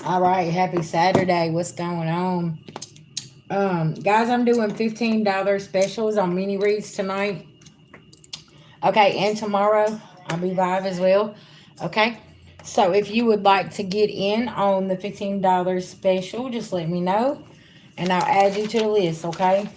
All right, happy Saturday. What's going on? Guys, I'm doing $15 specials on mini reads tonight. Okay, and tomorrow I'll be live as well. Okay. So if you would like to get in on the $15 special, just let me know and I'll add you to the list, okay?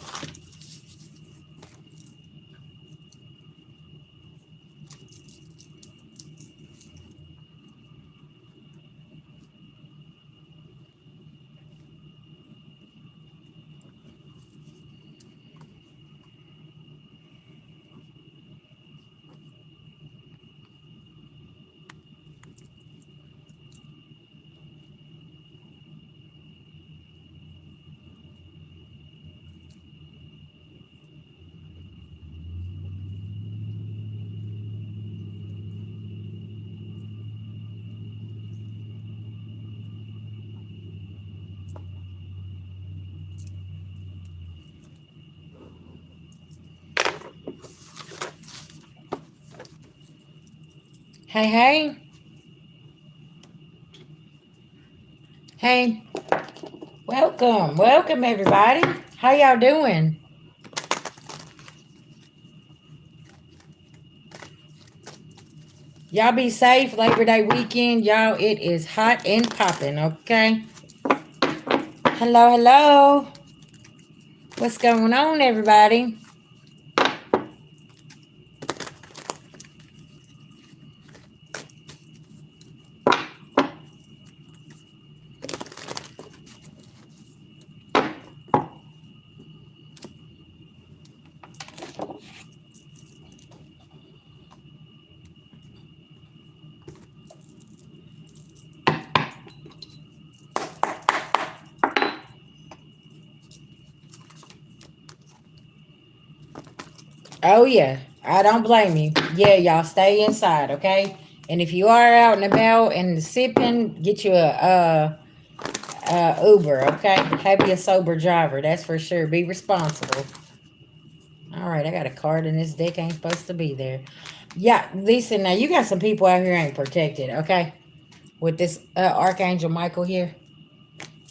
Hey, hey. Hey. Welcome. Welcome everybody. How y'all doing? Y'all be safe. Labor Day weekend. Y'all, it is hot and popping, okay? Hello, hello. What's going on, everybody? Oh, yeah. I don't blame you. Yeah, y'all stay inside, okay? And if you are out and about and sipping, get you a Uber, okay? Have you a sober driver, that's for sure. Be responsible. All right, I got a card in this deck ain't supposed to be there. Yeah, listen, now you got some people out here ain't protected, okay? With this Archangel Michael here.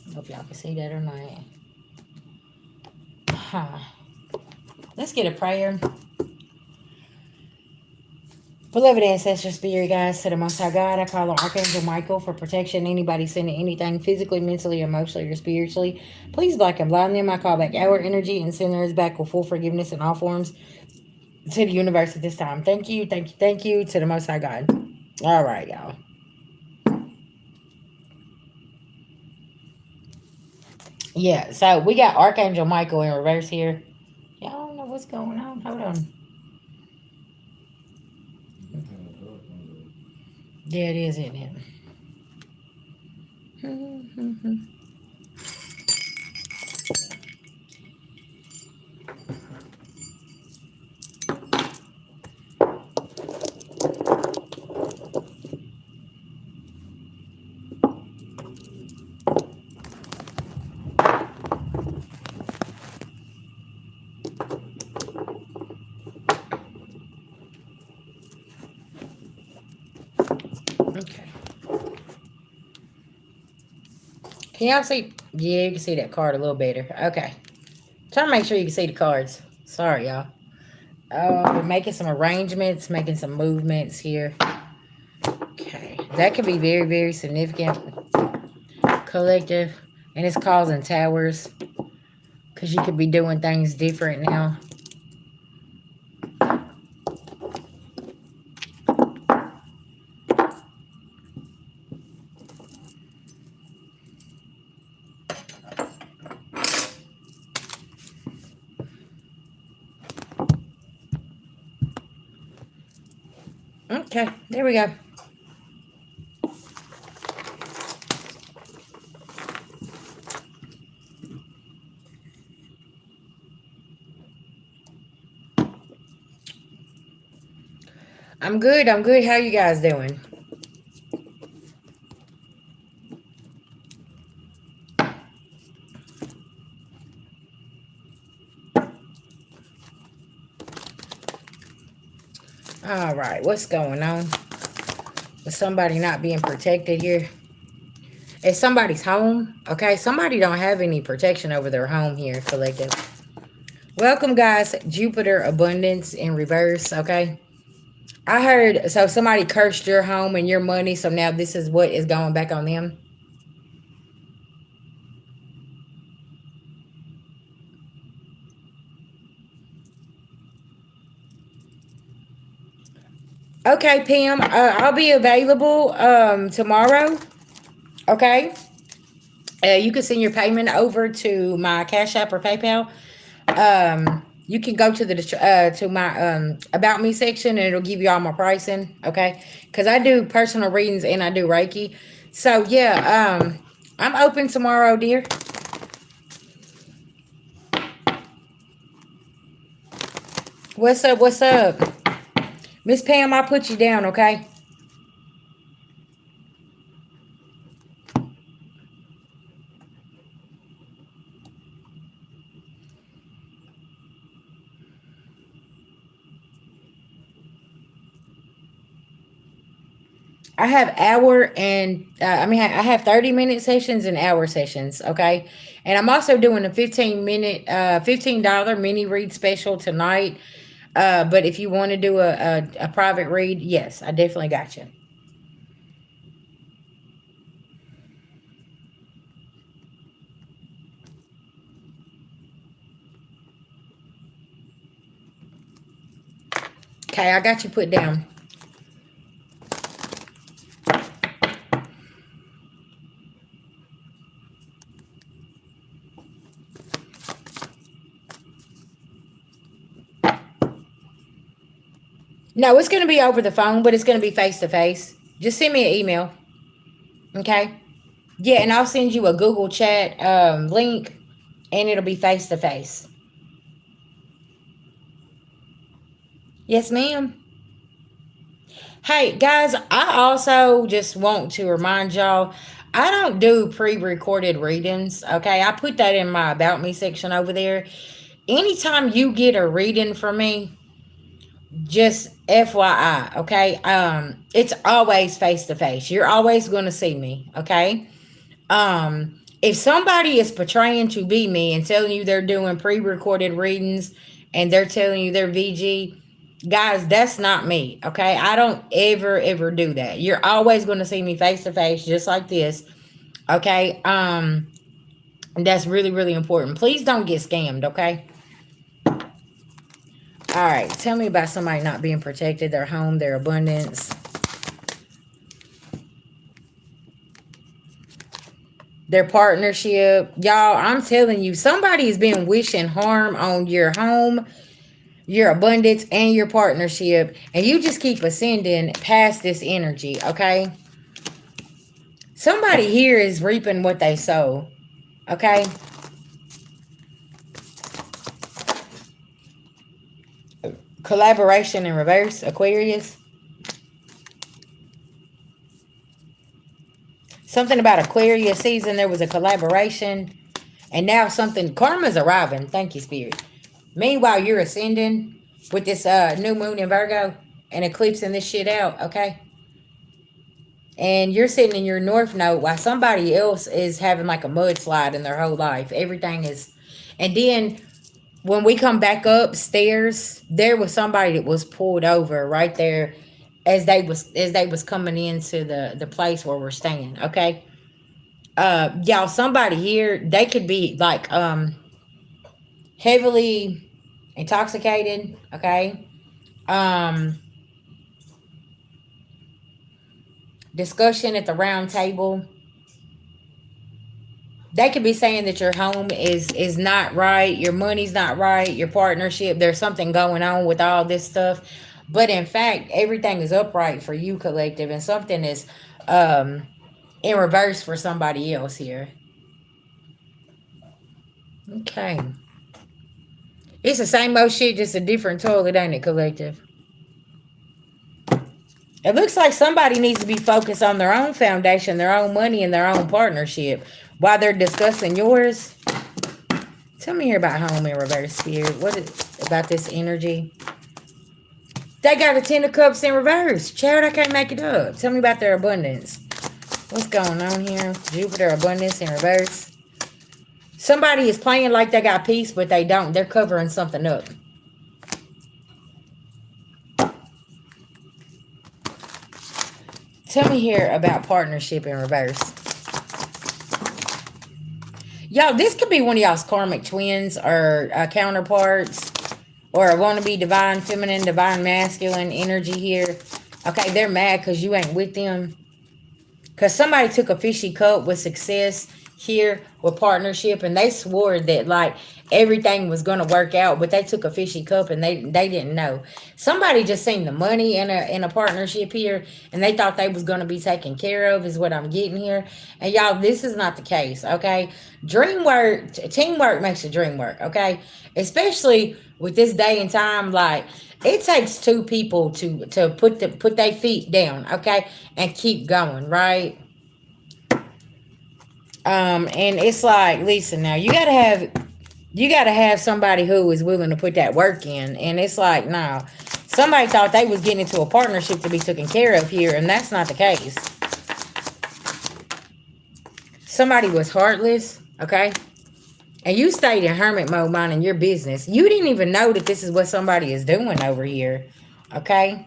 I hope y'all can see that or not. Huh. Let's get a prayer. Beloved ancestor spirit guys, to the Most High God, I call on Archangel Michael for protection. Anybody sending anything physically, mentally, emotionally, or spiritually, please block and blind them. I call back our energy and send theirs back with full forgiveness in all forms to the universe at this time. Thank you, thank you, thank you to the Most High God. All right, y'all. Yeah, so we got Archangel Michael in reverse here. Y'all don't know what's going on. Hold on. Yeah, it is, isn't it? Okay. Can y'all see? Yeah, you can see that card a little better. Okay. Trying to make sure you can see the cards. Sorry, y'all. We're making some arrangements, making some movements here. Okay. That could be very, very significant. Collective. And it's causing towers. Because you could be doing things different now. Okay. There we go. I'm good. I'm good. How you guys doing? All right. What's going on? With somebody not being protected here? It's somebody's home, okay? Somebody don't have any protection over their home here, collective. Welcome, guys. Jupiter abundance in reverse, okay? I heard, so somebody cursed your home and your money, so now this is what is going back on them. Okay, Pam, I'll be available tomorrow, okay? You can send your payment over to my Cash App or PayPal. You can go to the to my about me section, and it'll give you all my pricing, okay? Because I do personal readings and I do Reiki. So yeah, I'm open tomorrow, dear. What's up? What's up? Miss Pam, I'll put you down, okay? I have hour and I have 30-minute sessions and hour sessions, okay? And I'm also doing a 15-minute $15 mini read special tonight. But if you want to do a private read, yes, I definitely got you. Okay, I got you put down. No, it's going to be over the phone, but it's going to be face to face. Just send me an email. Okay? Yeah, and I'll send you a Google chat link, and it'll be face to face. Yes, ma'am. Hey, guys, I also just want to remind y'all I don't do pre recorded readings. Okay? I put that in my About Me section over there. Anytime you get a reading from me, just FYI, okay? It's always face to face. You're always going to see me, okay? If somebody is portraying to be me and telling you they're doing pre-recorded readings and they're telling you they're VG, guys, that's not me, okay? I don't ever do that. You're always going to see me face to face just like this, okay? That's really important. Please don't get scammed, okay? All right, tell me about somebody not being protected, their home, their abundance, their partnership. Y'all, I'm telling you, somebody has been wishing harm on your home, your abundance, and your partnership, and you just keep ascending past this energy, okay? Somebody here is reaping what they sow, okay? Collaboration in reverse, Aquarius. Something about Aquarius season, there was a collaboration, and now something, karma's arriving. Thank you, Spirit. Meanwhile, you're ascending with this new moon in Virgo and eclipsing this shit out, okay? And you're sitting in your north node while somebody else is having like a mudslide in their whole life. Everything is, and then when we come back upstairs, there was somebody that was pulled over right there as they was coming into the place where we're staying. Okay, y'all, somebody here, they could be like heavily intoxicated. Okay, um, discussion at the round table. They could be saying that your home is not right, your money's not right, your partnership, there's something going on with all this stuff, but in fact everything is upright for you, collective, and something is um in reverse for somebody else here. Okay, it's the same old shit, just a different toilet, ain't it, collective? It looks like somebody needs to be focused on their own foundation, their own money, and their own partnership while they're discussing yours. Tell me here about home in reverse, Spirit. What is about this energy? They got a 10 of cups in reverse. Child, I can't make it up. Tell me about their abundance. What's going on here? Jupiter, abundance in reverse. Somebody is playing like they got peace, but they don't. They're covering something up. Tell me here about partnership in reverse. Y'all, this could be one of y'all's karmic twins or counterparts, or a wannabe divine feminine, divine masculine energy here. Okay, they're mad because you ain't with them. Because somebody took a fishy cup with success here with partnership, and they swore that like everything was going to work out, but they took a fishy cup and they didn't know. Somebody just seen the money in a partnership here, and they thought they was going to be taken care of, is what I'm getting here. And y'all, this is not the case. Okay, dream work, teamwork makes the dream work. Okay, especially with this day and time, like it takes two people to put their feet down, okay, and keep going, right? And it's like, listen, now you gotta have somebody who is willing to put that work in, and it's like, no, somebody thought they was getting into a partnership to be taken care of here, and that's not the case. Somebody was heartless, okay, and you stayed in hermit mode minding your business. You didn't even know that this is what somebody is doing over here, okay?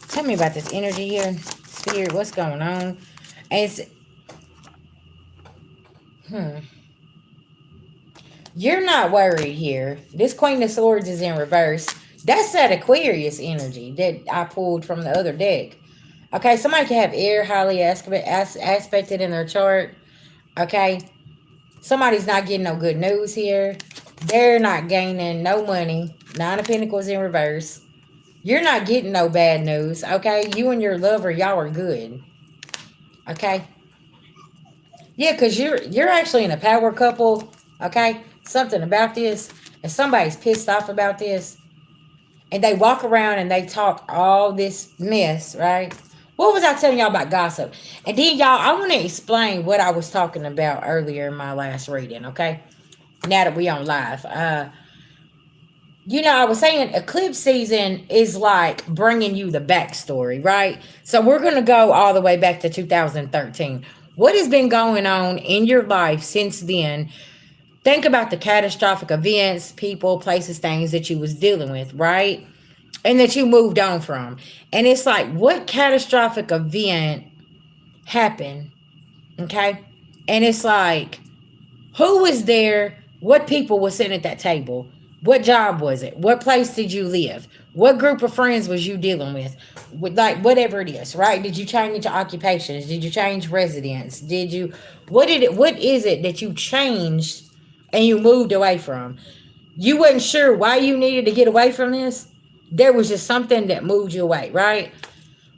Tell me about this energy here, Spirit. What's going on? And it's, you're not worried here. This Queen of Swords is in reverse. That's that Aquarius energy that I pulled from the other deck. Okay, somebody can have air highly aspected in their chart. Okay, somebody's not getting no good news here. They're not gaining no money. Nine of Pentacles in reverse. You're not getting no bad news. Okay, you and your lover, y'all are good. Okay. Yeah, because you're actually in a power couple. Okay, something about this, and somebody's pissed off about this, and they walk around and they talk all this mess, right? What was I telling y'all about gossip? And then y'all, I want to explain what I was talking about earlier in my last reading. Okay, now that we on live, I was saying eclipse season is like bringing you the backstory, right? So we're going to go all the way back to 2013. What has been going on in your life since then? Think about the catastrophic events, people, places, things that you was dealing with, right? And that you moved on from. And it's like, what catastrophic event happened? Okay? And it's like, who was there? What people were sitting at that table? What job was it? What place did you live? What group of friends was you dealing with? Like, whatever it is, right? Did you change your occupations? Did you change residence? What is it that you changed and you moved away from? You wasn't sure why you needed to get away from this. There was just something that moved you away, right?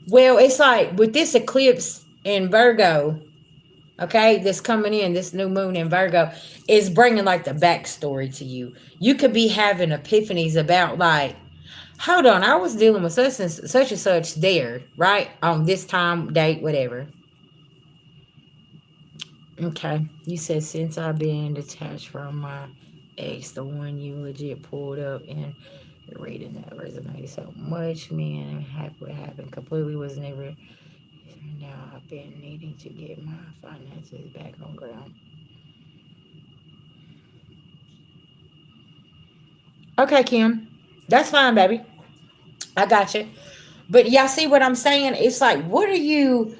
Well, it's like with this eclipse in Virgo, okay, that's coming in, this new moon in Virgo, is bringing like the backstory to you. You could be having epiphanies about like, hold on, I was dealing with such and such there, right? On this time, date, whatever. Okay, you said since I've been detached from my ex, the one you legit pulled up and reading that resonated so much. Man, what happened completely was never. Now I've been needing to get my finances back on ground. Okay, Kim, that's fine, baby. I got you. But y'all see what I'm saying? It's like, what did you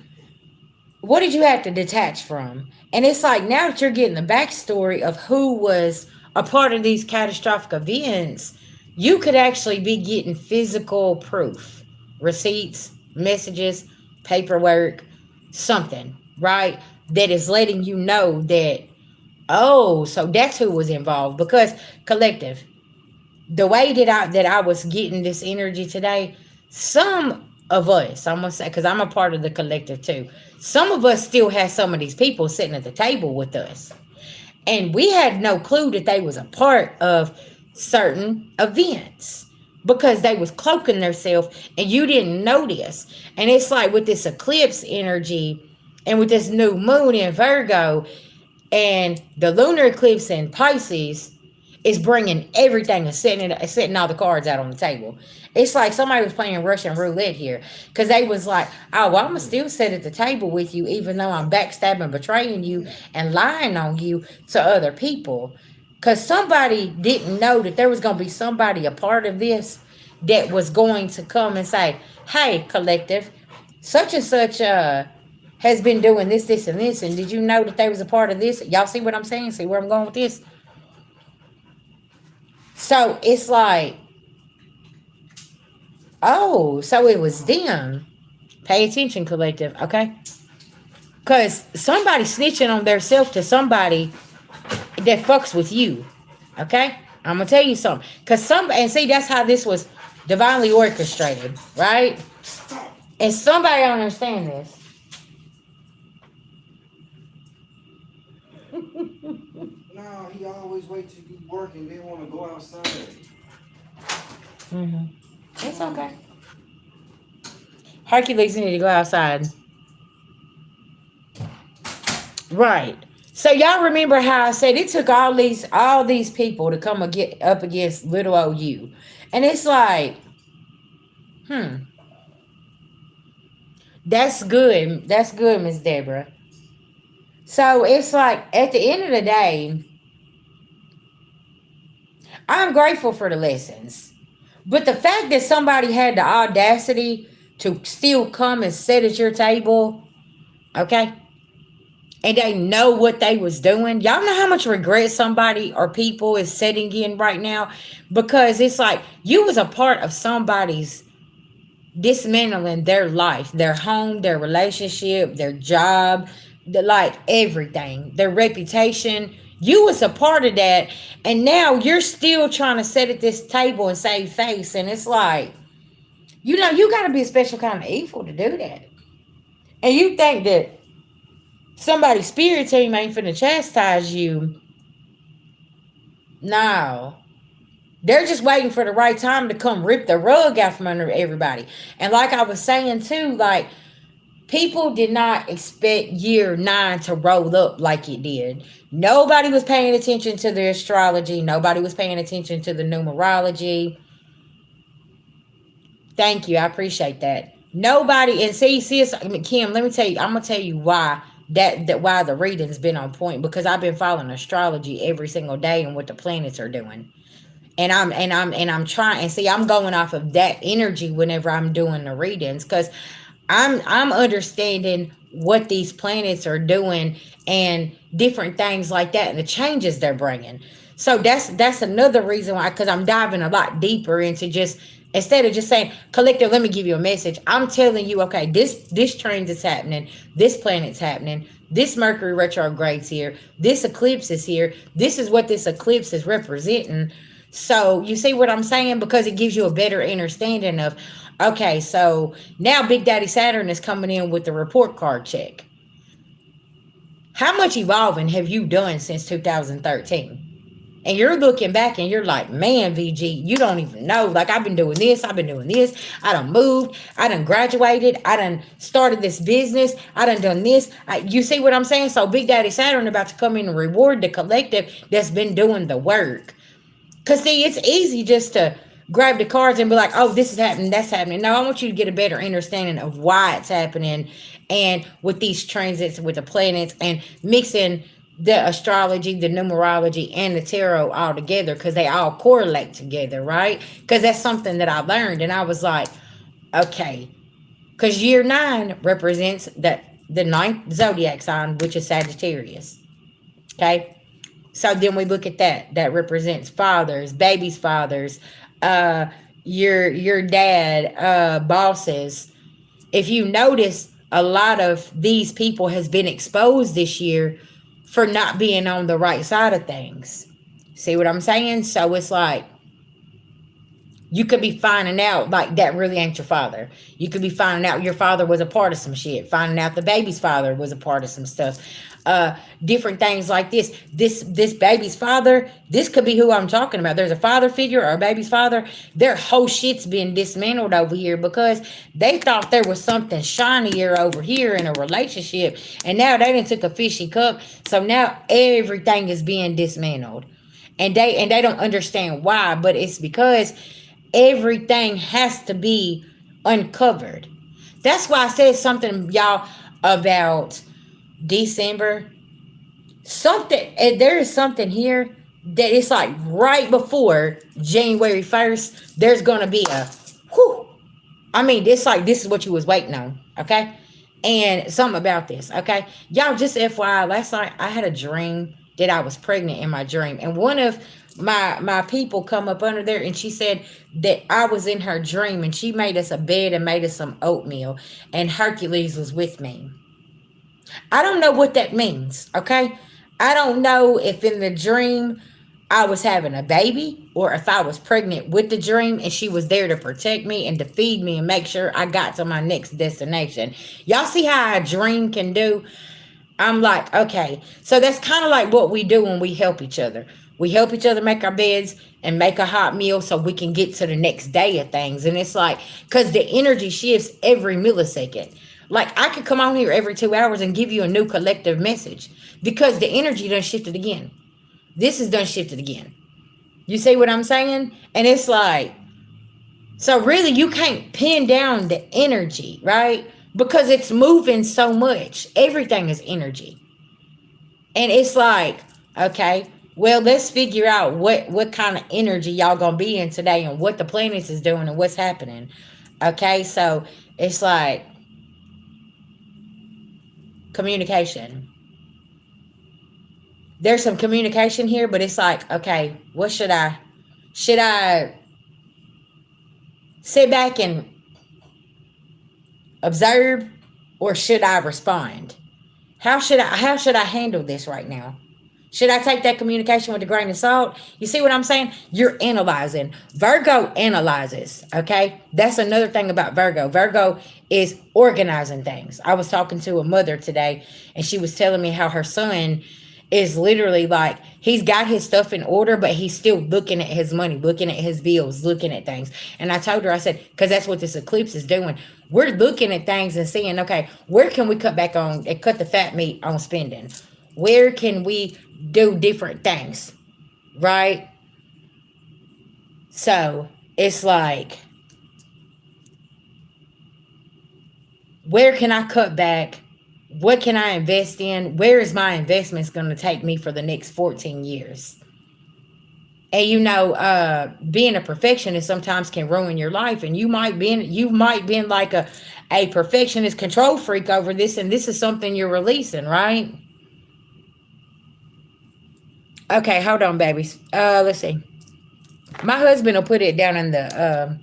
have to detach from? And it's like now that you're getting the backstory of who was a part of these catastrophic events, you could actually be getting physical proof, receipts, messages, paperwork, something, right? That is letting you know that, oh, so that's who was involved. Because collective, the way that I was getting this energy today, some of us, I'm gonna say, because I'm a part of the collective too. Some of us still have some of these people sitting at the table with us, and we had no clue that they was a part of certain events because they was cloaking themselves, and you didn't notice. And it's like with this eclipse energy, and with this new moon in Virgo, and the lunar eclipse in Pisces, It's bringing everything and setting all the cards out on the table. It's like somebody was playing Russian roulette here, because they was like, oh, well, I'm gonna still sit at the table with you even though I'm backstabbing, betraying you, and lying on you to other people. Because somebody didn't know that there was gonna be somebody a part of this that was going to come and say, hey, collective, such and such has been doing this, this, and this, and did you know that they was a part of this? Y'all see what I'm saying? See where I'm going with this? So it's like, oh, so it was them. Pay attention, collective, okay? Because somebody snitching on their self to somebody that fucks with you, okay? I'm going to tell you something. And see, that's how this was divinely orchestrated, right? And somebody don't understand this. No, he always wait till you work and then want to go outside. Mm-hmm. It's okay. Hercules need to go outside. Right. So y'all remember how I said it took all these people to come and get up against little old you. And it's like, that's good. That's good, Miss Deborah. So it's like at the end of the day, I'm grateful for the lessons. But the fact that somebody had the audacity to still come and sit at your table, okay, and they know what they was doing. Y'all know how much regret somebody or people is setting in right now? Because it's like you was a part of somebody's dismantling their life, their home, their relationship, their job, like everything, their reputation. You was a part of that, and now you're still trying to sit at this table and save face. And it's like, you know, you got to be a special kind of evil to do that. And you think that somebody's spirit team ain't finna chastise you. No. They're just waiting for the right time to come rip the rug out from under everybody. And like I was saying too, like, people did not expect year 9 to roll up like it did. Nobody was paying attention to the astrology. Nobody was paying attention to the numerology. Thank you. I appreciate that. Nobody, and see, Kim, let me tell you, I'm gonna tell you why why the reading's been on point, because I've been following astrology every single day and what the planets are doing. And I'm trying, and see, I'm going off of that energy whenever I'm doing the readings, because I'm understanding what these planets are doing and different things like that, and the changes they're bringing. So that's another reason why, because I'm diving a lot deeper into just, instead of just saying, collective, let me give you a message, I'm telling you, okay, this trend is happening, this planet's happening, this Mercury retrograde's here, this eclipse is here, this is what this eclipse is representing. So you see what I'm saying? Because it gives you a better understanding of, okay, so now Big Daddy Saturn is coming in with the report card check. How much evolving have you done since 2013? And you're looking back and you're like, man, VG, you don't even know. Like, I've been doing this. I done moved. I done graduated. I done started this business. I done this. You see what I'm saying? So Big Daddy Saturn about to come in and reward the collective that's been doing the work. Because, see, it's easy just to grab the cards and be like, oh, this is happening, that's happening. No, I want you to get a better understanding of why it's happening, and with these transits with the planets, and mixing the astrology, the numerology, and the tarot all together, because they all correlate together, right? Because that's something that I learned, and I was like, okay, because year 9 represents the 9th zodiac sign, which is Sagittarius. Okay. So then we look at that represents fathers, babies' fathers, your dad, bosses. If you notice, a lot of these people has been exposed this year for not being on the right side of things. See what I'm saying? So it's like, you could be finding out like that really ain't your father. You could be finding out your father was a part of some shit. Finding out the baby's father was a part of some stuff. Different things like this. This baby's father, this could be who I'm talking about. There's a father figure or a baby's father. Their whole shit's been dismantled over here because they thought there was something shinier over here in a relationship. And now they done took a fishy cup. So now everything is being dismantled. and they don't understand why, but it's because everything has to be uncovered. That's why I said something, y'all, about December. Something, and there is something here that it's like right before January 1st, there's gonna be a whew. I mean, it's like this is what you was waiting on, okay? And something about this, okay? Y'all, just FYI, last night I had a dream that I was pregnant in my dream, and one of my people come up under there, and she said that I was in her dream, and she made us a bed and made us some oatmeal, and Hercules was with me. I don't know what that means, okay? I don't know if in the dream I was having a baby or if I was pregnant with the dream and she was there to protect me and to feed me and make sure I got to my next destination. Y'all see how a dream can do? I'm like, okay. So that's kind of like what we do when we help each other. We help each other make our beds and make a hot meal so we can get to the next day of things. And it's like, because the energy shifts every millisecond. Like, I could come on here every 2 hours and give you a new collective message because the energy done shifted again. This is done shifted again. You see what I'm saying? And it's like, so really, you can't pin down the energy, right? Because it's moving so much. Everything is energy. And it's like, okay, well, let's figure out what kind of energy y'all gonna be in today and what the planets is doing and what's happening. Okay, so it's like communication. There's some communication here, but it's like, okay, what should I sit back and observe or should I respond? How should I handle this right now? Should I take that communication with a grain of salt? You see what I'm saying? You're analyzing. Virgo analyzes, okay? That's another thing about Virgo. Virgo is organizing things. I was talking to a mother today, and she was telling me how her son is literally like, he's got his stuff in order, but he's still looking at his money, looking at his bills, looking at things. And I told her, I said, because that's what this eclipse is doing. We're looking at things and seeing, okay, where can we cut back on and cut the fat meat on spending? Where can we do different things? Right? So it's like, where can I cut back? What can I invest in? Where is my investments going to take me for the next 14 years? And being a perfectionist sometimes can ruin your life. And you might be like a perfectionist control freak over this, and this is something you're releasing, right? Okay, hold on, babies. Let's see. My husband will put it down in the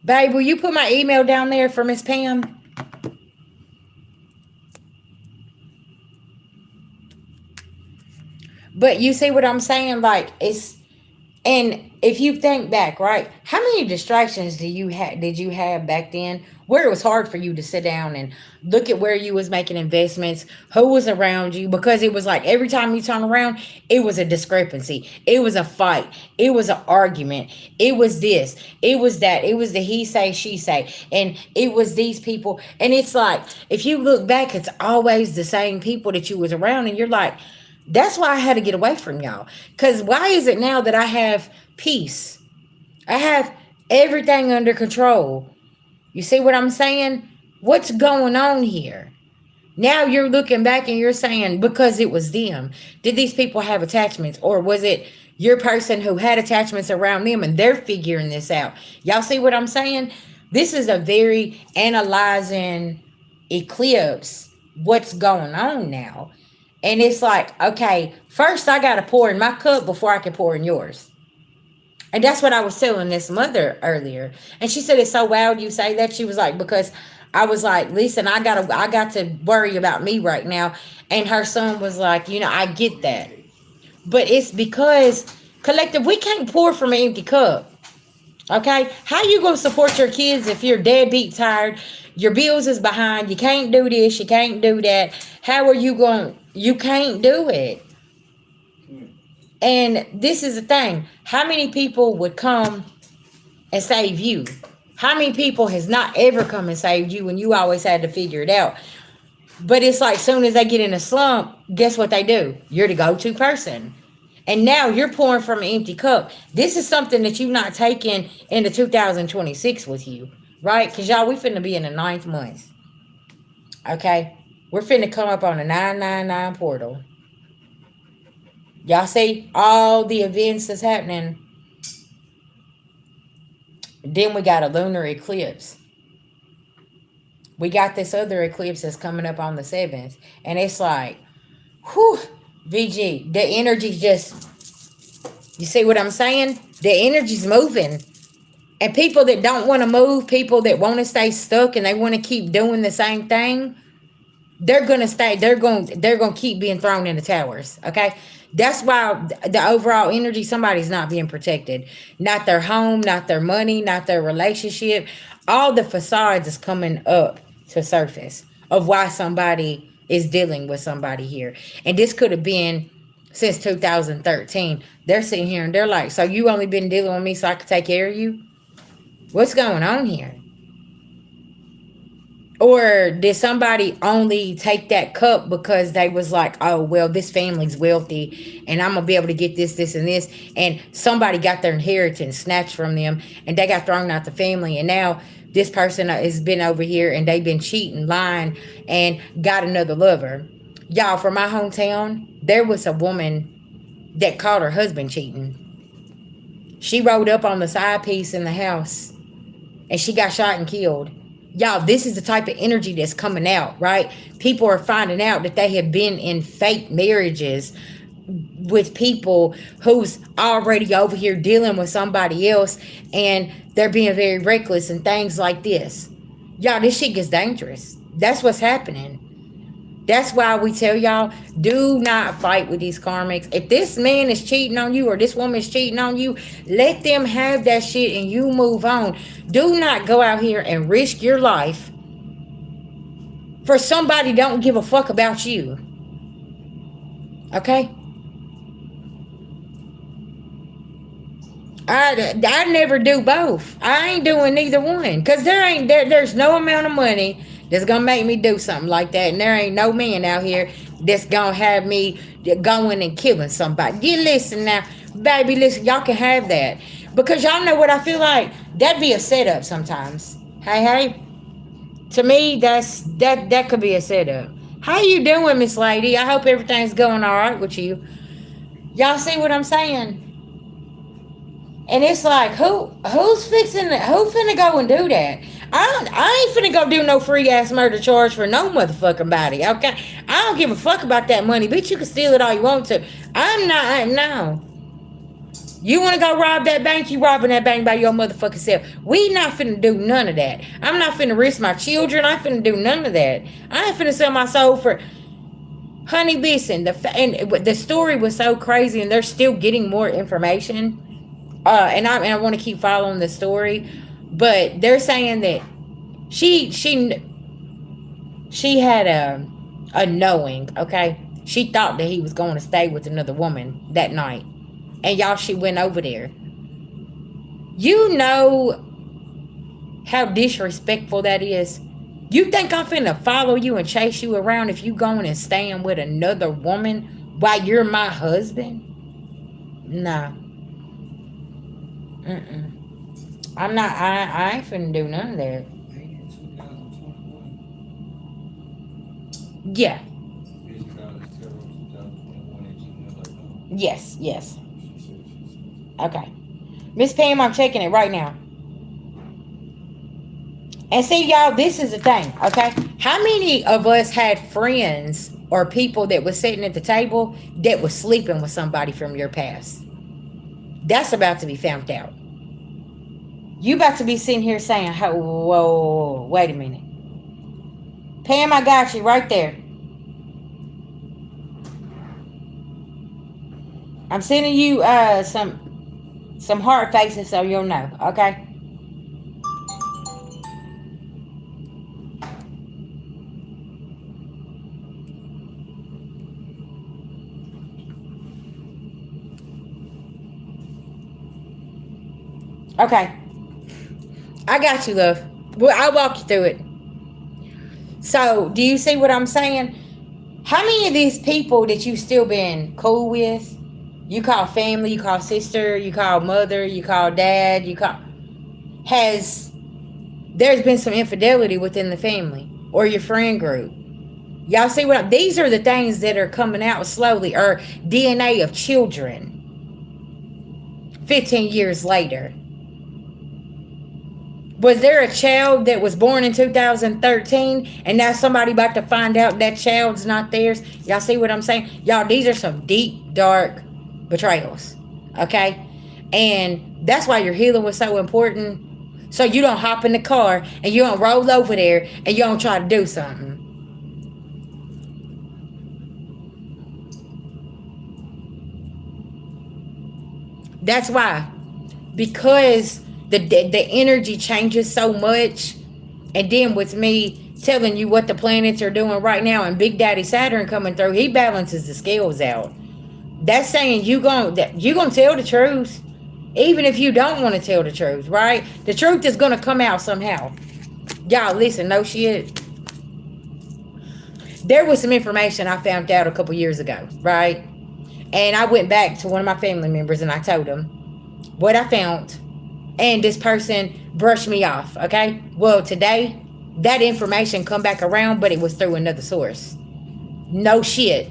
babe, will you put my email down there for Miss Pam? But you see what I'm saying? Like, it's, and if you think back, right, how many distractions did you have back then where it was hard for you to sit down and look at where you was making investments, who was around you, because it was like every time you turn around, it was a discrepancy, it was a fight, it was an argument, it was this, it was that, it was the he say she say, and it was these people. And it's like, if you look back, it's always the same people that you was around, and you're like, that's why I had to get away from y'all. Because why is it now that I have peace? I have everything under control. You see what I'm saying? What's going on here? Now you're looking back and you're saying, because it was them. Did these people have attachments? Or was it your person who had attachments around them and they're figuring this out? Y'all see what I'm saying? This is a very analyzing eclipse. What's going on now? And it's like, okay, first I got to pour in my cup before I can pour in yours. And that's what I was telling this mother earlier. And she said, it's so wild you say that. She was like, because I was like, listen, I got to worry about me right now. And her son was like, I get that. But it's because, collective, we can't pour from an empty cup. Okay? How you going to support your kids if you're deadbeat tired, your bills is behind, you can't do this, you can't do that? How are you going? You can't do it. And this is the thing. How many people would come? and save you? How many people has not ever come and saved you when you always had to figure it out? But it's like soon as they get in a slump, guess what they do? You're the go-to person. And now you're pouring from an empty cup. This is something that you've not taken into 2026 with you, right? Because y'all, we finna be in the 9th month. Okay? We're finna come up on a 999 portal. Y'all see all the events that's happening. Then we got a lunar eclipse. We got this other eclipse that's coming up on the 7th. And it's like, whew, VG, the energy's just, you see what I'm saying? The energy's moving. And people that don't want to move, people that want to stay stuck and they want to keep doing the same thing, they're gonna stay. They're gonna keep being thrown in the towers. Okay, that's why the overall energy. Somebody's not being protected. Not their home, not their money, not their relationship. All the facades is coming up to surface of why somebody is dealing with somebody here, and this could have been since 2013. They're sitting here and they're like, "So you only been dealing with me so I could take care of you? What's going on here?" Or did somebody only take that cup because they was like, oh, well, this family's wealthy and I'm going to be able to get this, this, and this. And somebody got their inheritance snatched from them and they got thrown out the family. And now this person has been over here and they've been cheating, lying, and got another lover. Y'all, from my hometown, there was a woman that caught her husband cheating. She rode up on the side piece in the house and she got shot and killed. Y'all, this is the type of energy that's coming out, right? People are finding out that they have been in fake marriages with people who's already over here dealing with somebody else and they're being very reckless and things like this. Y'all, this shit gets dangerous. That's what's happening. That's why we tell y'all, do not fight with these karmics. If this man is cheating on you or this woman is cheating on you, let them have that shit and you move on. Do not go out here and risk your life for somebody don't give a fuck about you. Okay? I never do both. I ain't doing neither one. Because there's no amount of money that's going to make me do something like that. And there ain't no man out here that's going to have me going and killing somebody. You listen now. Baby, listen. Y'all can have that. Because y'all know what I feel like. That'd be a setup sometimes. Hey. To me, that could be a setup. How you doing, Miss Lady? I hope everything's going all right with you. Y'all see what I'm saying? And it's like, who's finna go and do that? I ain't finna go do no free ass murder charge for no motherfucking body, okay? I don't give a fuck about that money, bitch. You can steal it all you want to. No. You wanna go rob that bank, you robbing that bank by your motherfucking self. We not finna do none of that. I'm not finna risk my children. I ain't finna do none of that. I ain't finna sell my soul for... Honey, listen, the story was so crazy and they're still getting more information. And I want to keep following the story, but they're saying that she had a knowing. Okay, she thought that he was going to stay with another woman that night, and y'all, she went over there. You know how disrespectful that is. You think I'm finna follow you and chase you around if you going and staying with another woman while you're my husband? Nah. I'm not. I ain't finna do none of that. Yeah. Yes. Okay. Miss Pam, I'm checking it right now. And see, y'all, this is the thing, okay? How many of us had friends or people that was sitting at the table that was sleeping with somebody from your past? That's about to be found out. You about to be sitting here saying, whoa, wait a minute. Pam, I got you right there. I'm sending you some heart faces so you'll know, okay? Okay. I got you, love. Well, I'll walk you through it. So, do you see what I'm saying? How many of these people that you still been cool with, you call family, you call sister, you call mother, you call dad, you call, has there's been some infidelity within the family or your friend group? Y'all see what these are the things that are coming out slowly, or DNA of children 15 years later. Was there a child that was born in 2013 and now somebody about to find out that child's not theirs? Y'all see what I'm saying? Y'all, these are some deep, dark betrayals. Okay? And that's why your healing was so important. So you don't hop in the car and you don't roll over there and you don't try to do something. That's why. Because the energy changes so much, and then with me telling you what the planets are doing right now and Big Daddy Saturn coming through, he balances the scales out. That's saying you gonna tell the truth, even if you don't want to tell the truth, right? The truth is gonna come out somehow. Y'all, listen, no shit. There was some information I found out a couple years ago, right? And I went back to one of my family members and I told him what I found, and this person brushed me off. Okay, well, today that information come back around, but it was through another source. No shit.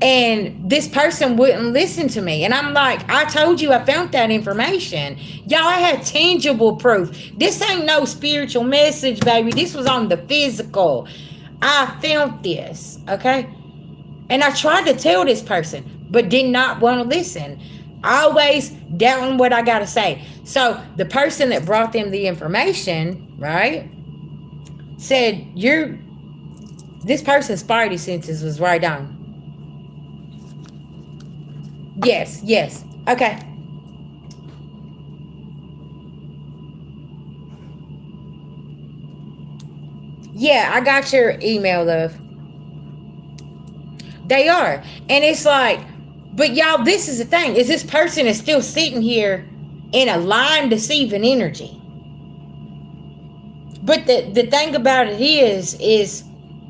And this person wouldn't listen to me, and I'm like, I told you I found that information. Y'all, I had tangible proof. This ain't no spiritual message, baby. This was on the physical. I found this. Okay, and I tried to tell this person, but did not want to listen. Always doubting what I got to say. So the person that brought them the information, right, said, this person's spidey senses was right on. Yes, yes. Okay. Yeah, I got your email, love. They are. And it's like, but y'all, this is the thing, is this person is still sitting here in a line deceiving energy. But the thing about it is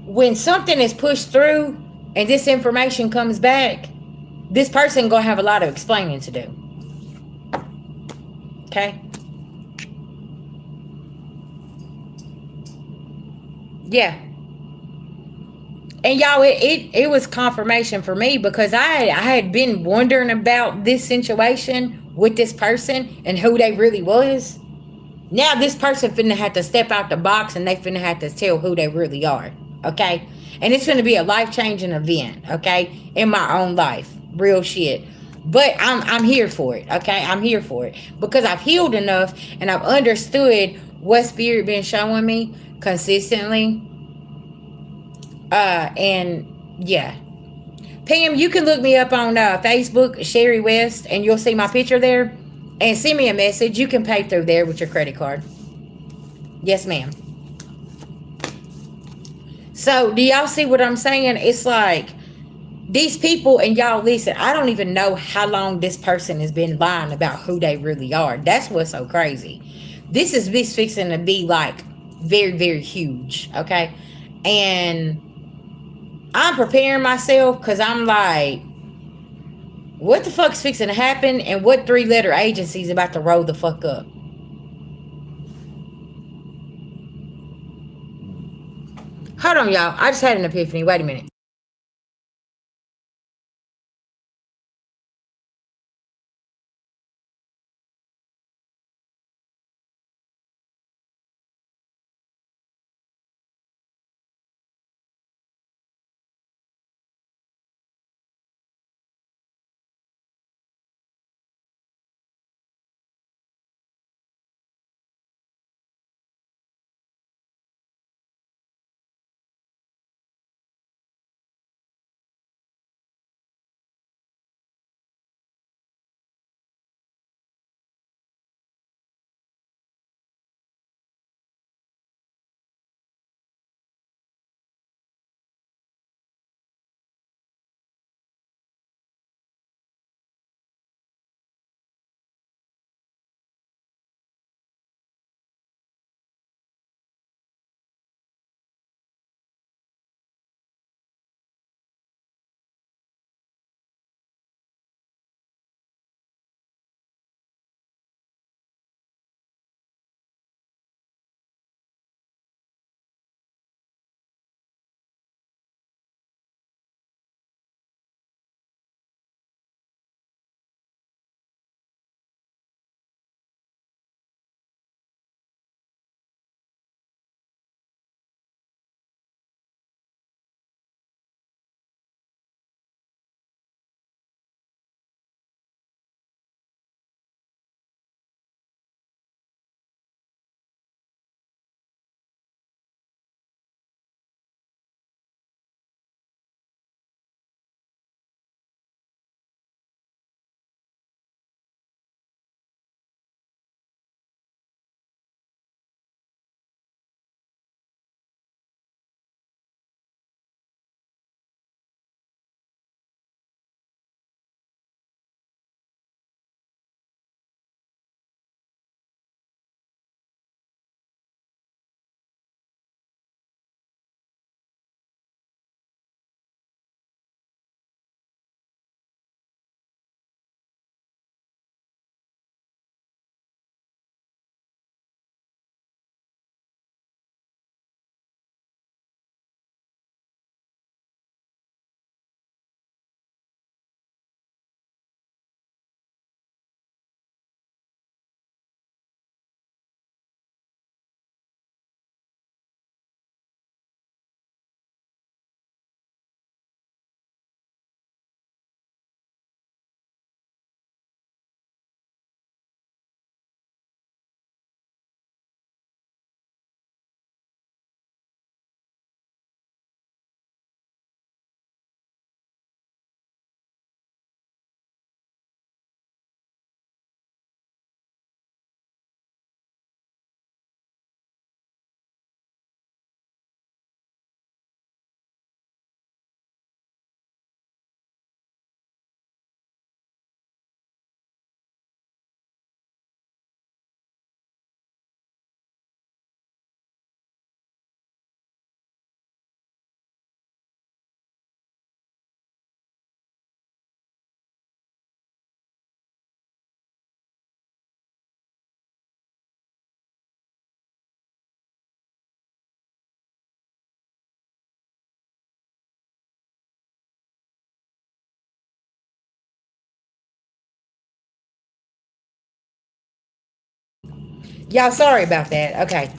when something is pushed through and this information comes back, this person gonna have a lot of explaining to do. Okay? Yeah. And y'all, it was confirmation for me, because I had been wondering about this situation with this person and who they really was. Now this person finna have to step out the box and they finna have to tell who they really are. Okay? And it's gonna be a life-changing event, okay? In my own life. Real shit. But I'm here for it, okay? I'm here for it. Because I've healed enough and I've understood what spirit been showing me consistently. And yeah. Pam, you can look me up on Facebook, Sherry West, and you'll see my picture there. And send me a message. You can pay through there with your credit card. Yes, ma'am. So, do y'all see what I'm saying? It's like these people, and y'all listen, I don't even know how long this person has been lying about who they really are. That's what's so crazy. This fixing to be like very, very huge, okay? And I'm preparing myself because I'm like, what the fuck's fixing to happen, and what three-letter agency is about to roll the fuck up? Hold on, y'all. I just had an epiphany. Wait a minute. Y'all, sorry about that. Okay.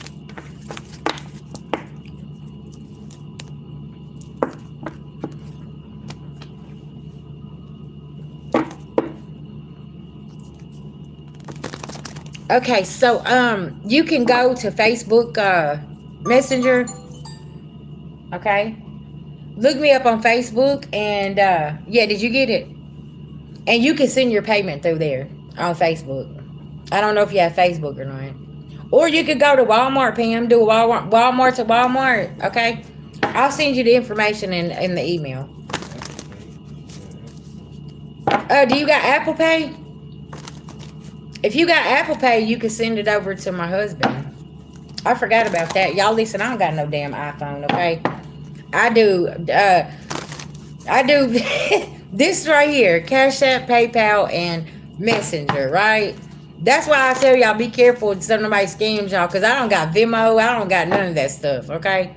Okay, so you can go to Facebook Messenger, okay? Look me up on Facebook and yeah, did you get it? And you can send your payment through there on Facebook. I don't know if you have Facebook or not. Or you could go to Walmart, Pam, do a Walmart to Walmart, okay? I'll send you the information in the email. Apple Pay. Yeah, Apple Store. Do you got Apple Pay? If you got Apple Pay, you can send it over to my husband. I forgot about that. Y'all listen, I don't got no damn iPhone, okay? I do I do this right here, Cash App, PayPal, and Messenger, right? That's why I tell y'all be careful so nobody scams y'all, because I don't got Venmo, I don't got none of that stuff, okay?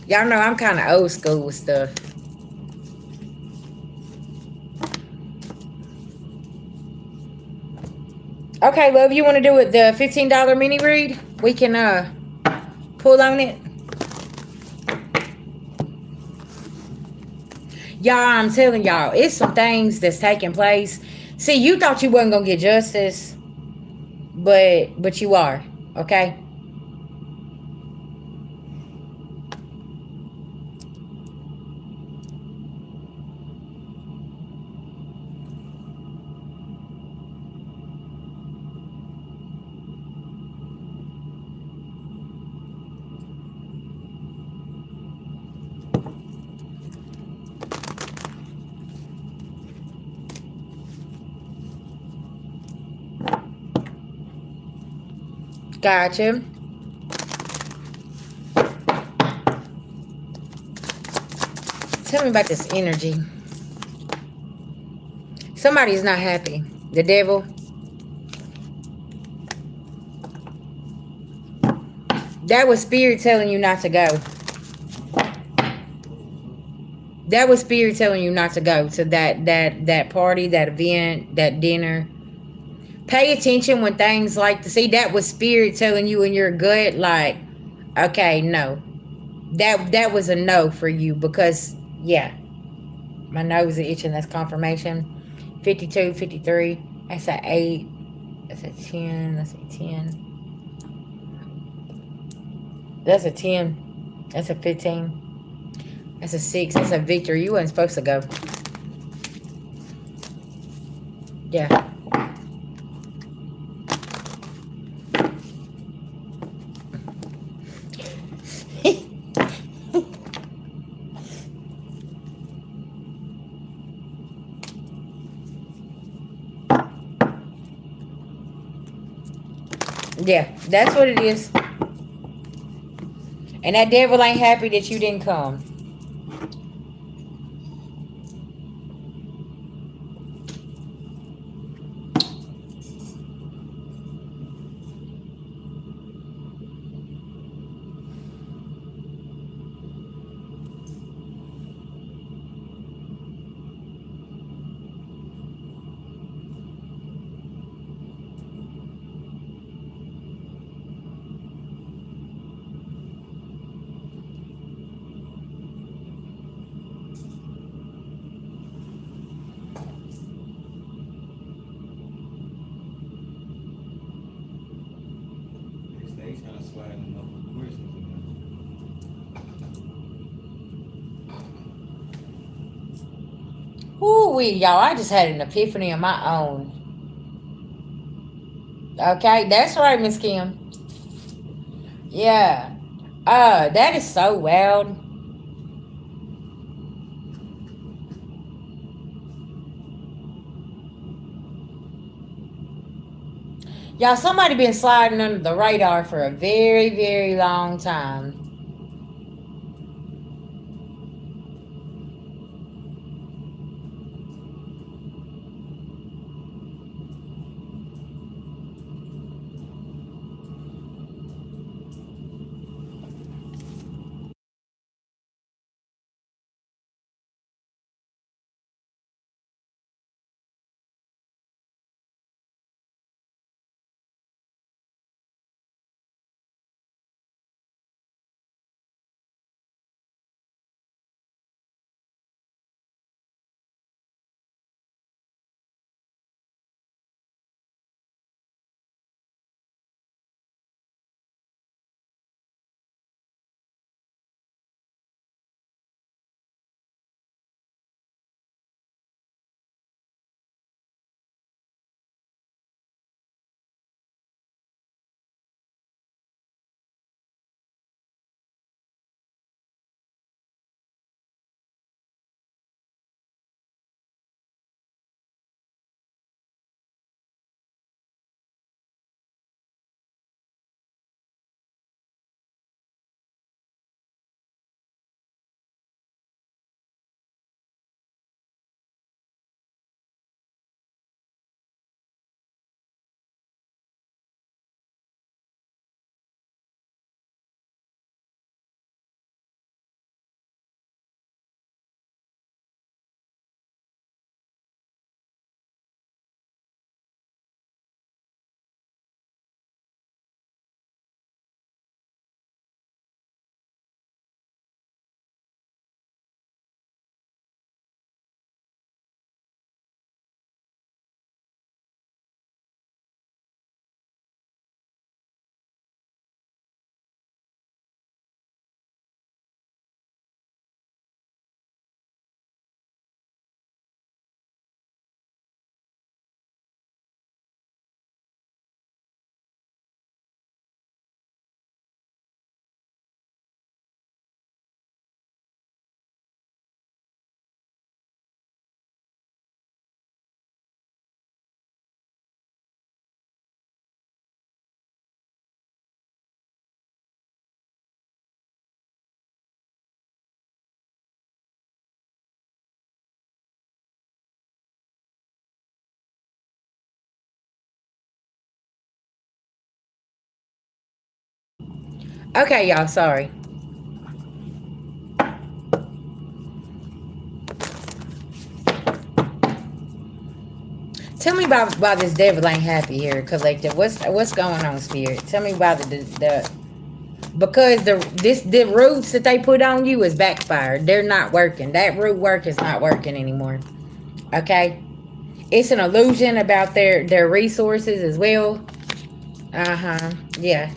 Y'all know I'm kind of old school with stuff. Okay, love, you want to do it the $15 mini read? We can pull on it. Y'all, I'm telling y'all, it's some things that's taking place. See, you thought you wasn't gonna get justice, but you are, okay? Gotcha. Tell me about this energy. Somebody's not happy. The devil. That was spirit telling you not to go. That was spirit telling you not to go to that party, that event, that dinner. Pay attention when things like see that was spirit telling you in your gut, like, okay, no. That was a no for you because yeah, my nose is itching. That's confirmation. 52, 53. That's a 8. That's a 10. That's a 10. That's a 10. That's a 15. That's a 6. That's a victory. You weren't supposed to go. Yeah. Yeah, that's what it is. And that devil ain't happy that you didn't come. They kind of sliding up with questions in Ooh, y'all, I just had an epiphany of my own. Okay, that's right, Miss Kim. Yeah. That is so wild. Y'all, somebody been sliding under the radar for a very, very long time. Okay, y'all, sorry. Tell me about why this devil ain't happy here, collective. What's going on, spirit? Tell me about the because the roots that they put on you is backfired. They're not working. That root work is not working anymore. Okay, it's an illusion about their resources as well. Yeah.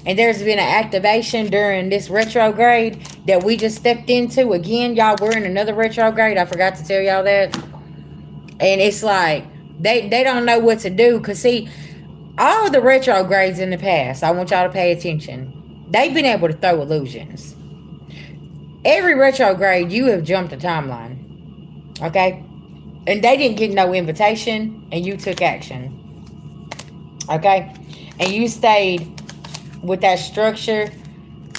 And there's been an activation during this retrograde that we just stepped into. Again, y'all, we're in another retrograde. I forgot to tell y'all that. And it's like they don't know what to do. Because, see, all the retrogrades in the past, I want y'all to pay attention. They've been able to throw illusions. Every retrograde, you have jumped a timeline. Okay? And they didn't get no invitation, and you took action. Okay? And you stayed with that structure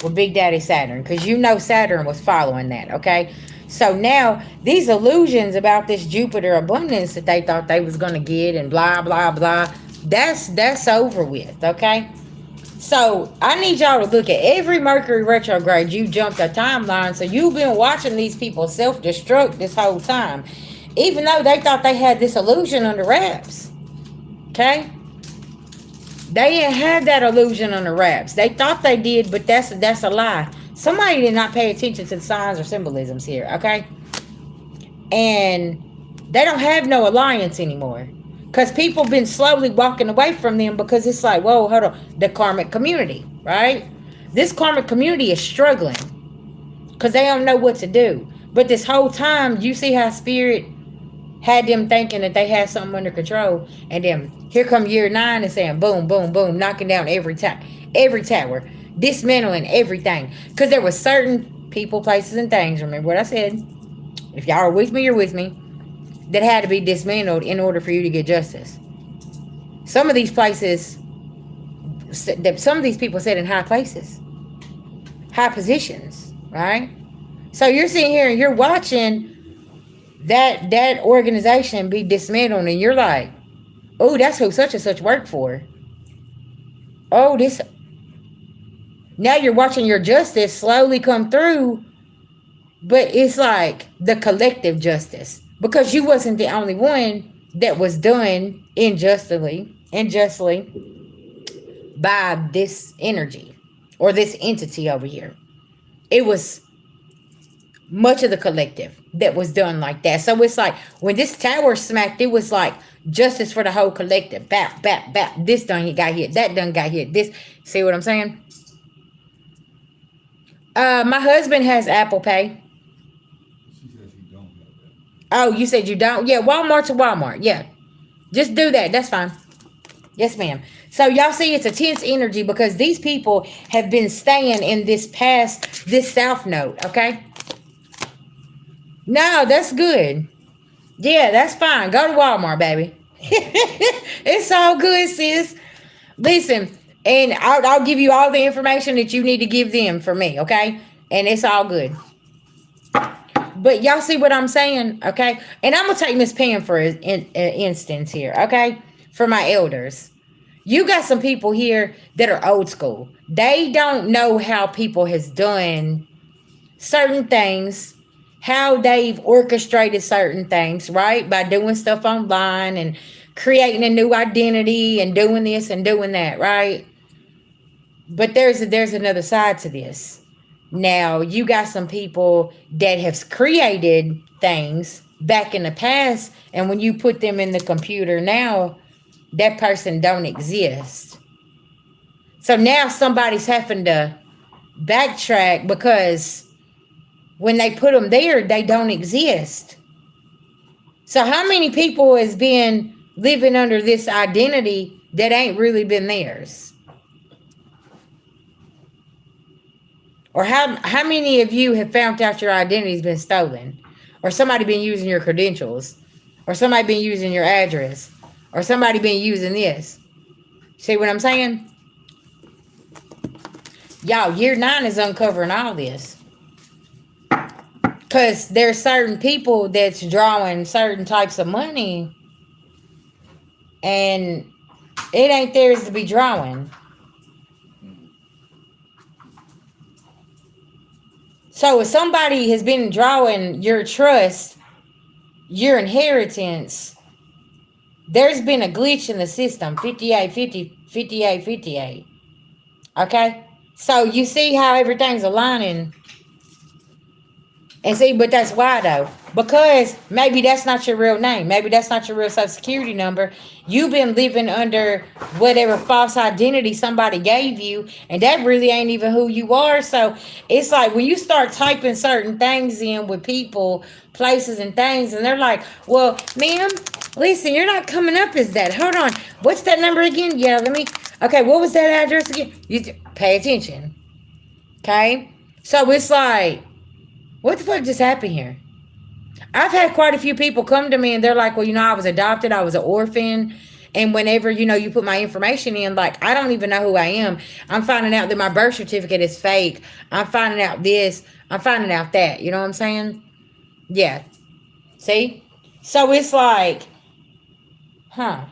with Big Daddy Saturn, because you know Saturn was following that. Okay, so now these illusions about this Jupiter abundance that they thought they was gonna get and blah blah blah, that's over with. Okay, so I need y'all to look at every Mercury retrograde. You jumped a timeline, so you've been watching these people self-destruct this whole time, even though they thought they had this illusion under wraps. Okay, they didn't have that illusion on the wraps. They thought they did, but that's a lie. Somebody did not pay attention to the signs or symbolisms here, okay? And they don't have no alliance anymore. Because people been slowly walking away from them because it's like, whoa, hold on. The karmic community, right? This karmic community is struggling because they don't know what to do. But this whole time, you see how spirit had them thinking that they had something under control, and then here come year 9 and saying boom boom boom, knocking down every tower, dismantling everything, because there were certain people, places, and things, remember what I said, if y'all are with me, you're with me, that had to be dismantled in order for you to get justice. Some of these places, some of these people sit in high places, high positions, right? So you're sitting here and you're watching that organization be dismantled, and you're like, oh, that's who such and such worked for. Oh, this. Now you're watching your justice slowly come through, but it's like the collective justice, because you wasn't the only one that was done unjustly by this energy or this entity over here. It was much of the collective that was done like that. So it's like when this tower smacked, it was like justice for the whole collective. Bap, bap, bap. This done got hit. That done got hit. This, see what I'm saying? My husband has Apple Pay. She says you don't have that. Oh, you said you don't? Yeah, Walmart to Walmart. Yeah. Just do that. That's fine. Yes, ma'am. So y'all see it's a tense energy because these people have been staying in this South Node, okay? No, that's good. Yeah, that's fine. Go to Walmart, baby. It's all good, sis. Listen, and I'll give you all the information that you need to give them for me, okay? And it's all good. But y'all see what I'm saying, okay? And I'm going to take Miss Pam for an instance here, okay? For my elders. You got some people here that are old school. They don't know how people has done certain things, how they've orchestrated certain things, right? By doing stuff online and creating a new identity and doing this and doing that, right? But there's another side to this. Now, you got some people that have created things back in the past, and when you put them in the computer now, that person don't exist. So now somebody's having to backtrack because when they put them there, they don't exist. So how many people has been living under this identity that ain't really been theirs? Or how many of you have found out your identity's been stolen? Or somebody been using your credentials? Or somebody been using your address? Or somebody been using this? See what I'm saying? Y'all, year 9 is uncovering all this. Because there's certain people that's drawing certain types of money, and it ain't theirs to be drawing. So if somebody has been drawing your trust, your inheritance, there's been a glitch in the system. 58, 50, 58, 58. Okay? So you see how everything's aligning. And see, but that's why though. Because maybe that's not your real name. Maybe that's not your real social security number. You've been living under whatever false identity somebody gave you, and that really ain't even who you are. So it's like when you start typing certain things in with people, places, and things, and they're like, well, ma'am, listen, you're not coming up as that. Hold on. What's that number again? Yeah, let me. Okay, what was that address again? You pay attention. Okay? So it's like, what the fuck just happened here? I've had quite a few people come to me and they're like, well, I was adopted, I was an orphan. And whenever, you put my information in, like, I don't even know who I am. I'm finding out that my birth certificate is fake. I'm finding out this. I'm finding out that. You know what I'm saying? Yeah. See? So it's like, huh.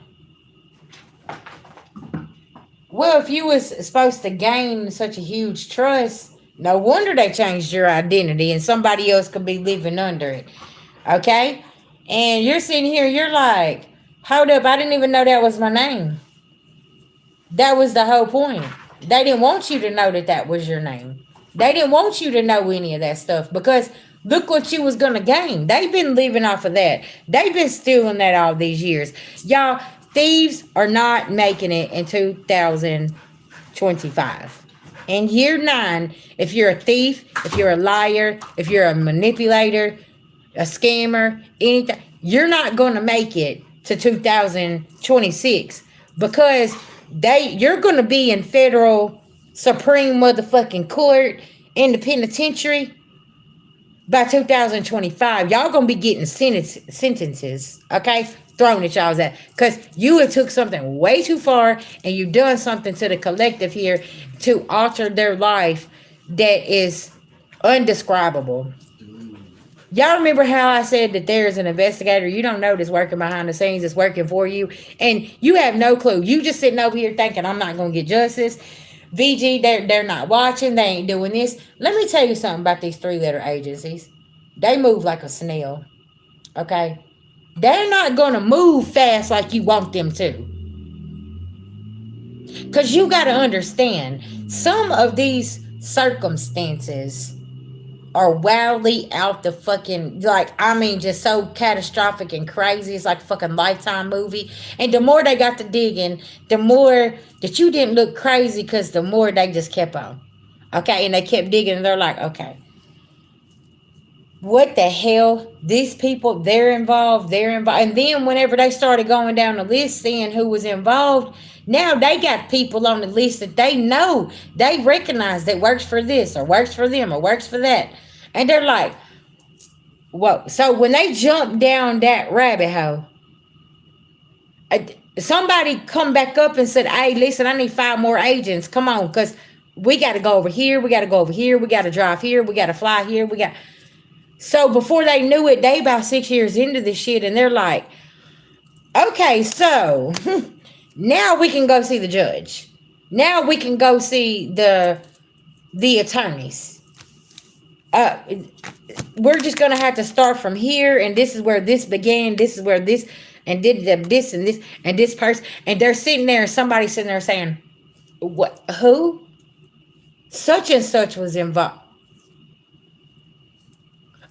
Well, if you was supposed to gain such a huge trust, no wonder they changed your identity and somebody else could be living under it. Okay? And you're sitting here, you're like, hold up, I didn't even know that was my name. That was the whole point. They didn't want you to know that that was your name. They didn't want you to know any of that stuff because look what you was going to gain. They've been living off of that. They've been stealing that all these years. Y'all, thieves are not making it in 2025. In year 9, if you're a thief, if you're a liar, if you're a manipulator, a scammer, anything, you're not going to make it to 2026 because you're going to be in federal Supreme motherfucking court in the penitentiary by 2025. Y'all going to be getting sentences, okay, thrown at y'all's at because you have took something way too far and you've done something to the collective here to alter their life that is undescribable. Y'all remember how I said that there's an investigator you don't know that's working behind the scenes, that's working for you, and you have no clue. You just sitting over here thinking, I'm not going to get justice. VG, they're not watching. They ain't doing this. Let me tell you something about these 3-letter agencies. They move like a snail, okay? They're not going to move fast like you want them to. Because you got to understand, some of these circumstances are wildly out the fucking, like, I mean, just so catastrophic and crazy. It's like a fucking Lifetime movie. And the more they got to digging, the more that you didn't look crazy because the more they just kept on. Okay, and they kept digging and they're like, okay, what the hell? These people, they're involved. And then whenever they started going down the list, seeing who was involved, now they got people on the list that they know, they recognize that works for this or works for them or works for that. And they're like, whoa. So when they jump down that rabbit hole, somebody come back up and said, hey, listen, I need 5 more agents. Come on, because we got to go over here. We got to go over here. We got to drive here. We got to fly here. So before they knew it, they about 6 years into this shit, and they're like, okay, so now we can go see the judge. Now we can go see the attorneys. We're just gonna have to start from here, and this is where this began. This is where this and did this and this and this person, and they're sitting there, and somebody's sitting there saying, "What? Who? Such and such was involved."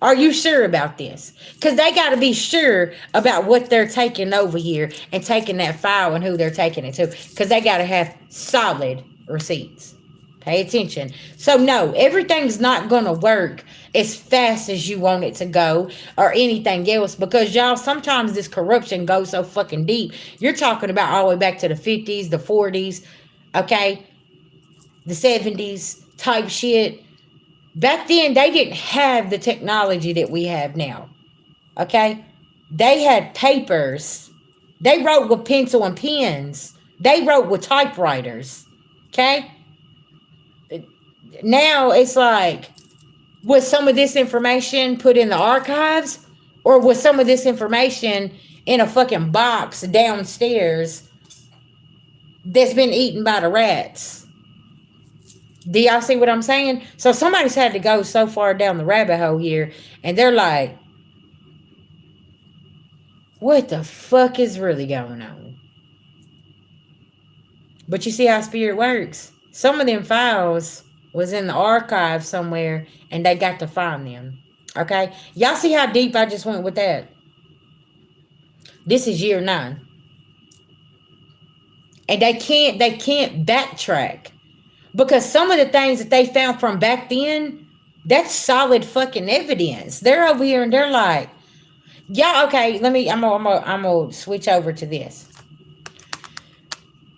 Are you sure about this? Because they got to be sure about what they're taking over here and taking that file and who they're taking it to. Because they got to have solid receipts. Pay attention. So, no, everything's not going to work as fast as you want it to go or anything else. Because, y'all, sometimes this corruption goes so fucking deep. You're talking about all the way back to the 50s, the 40s, okay? The 70s type shit. Back then, they didn't have the technology that we have now. Okay? They had papers. They wrote with pencil and pens. They wrote with typewriters. Okay? Now, it's like, was some of this information put in the archives? Or was some of this information in a fucking box downstairs that's been eaten by the rats? Do y'all see what I'm saying? So somebody's had to go so far down the rabbit hole here, and they're like, what the fuck is really going on? But you see how spirit works. Some of them files was in the archive somewhere, and they got to find them. Okay, y'all see how deep I just went with that? This is year 9, and they can't backtrack because some of the things that they found from back then, that's solid fucking evidence. They're over here and they're like, y'all, okay, let me, I'm gonna switch over to this.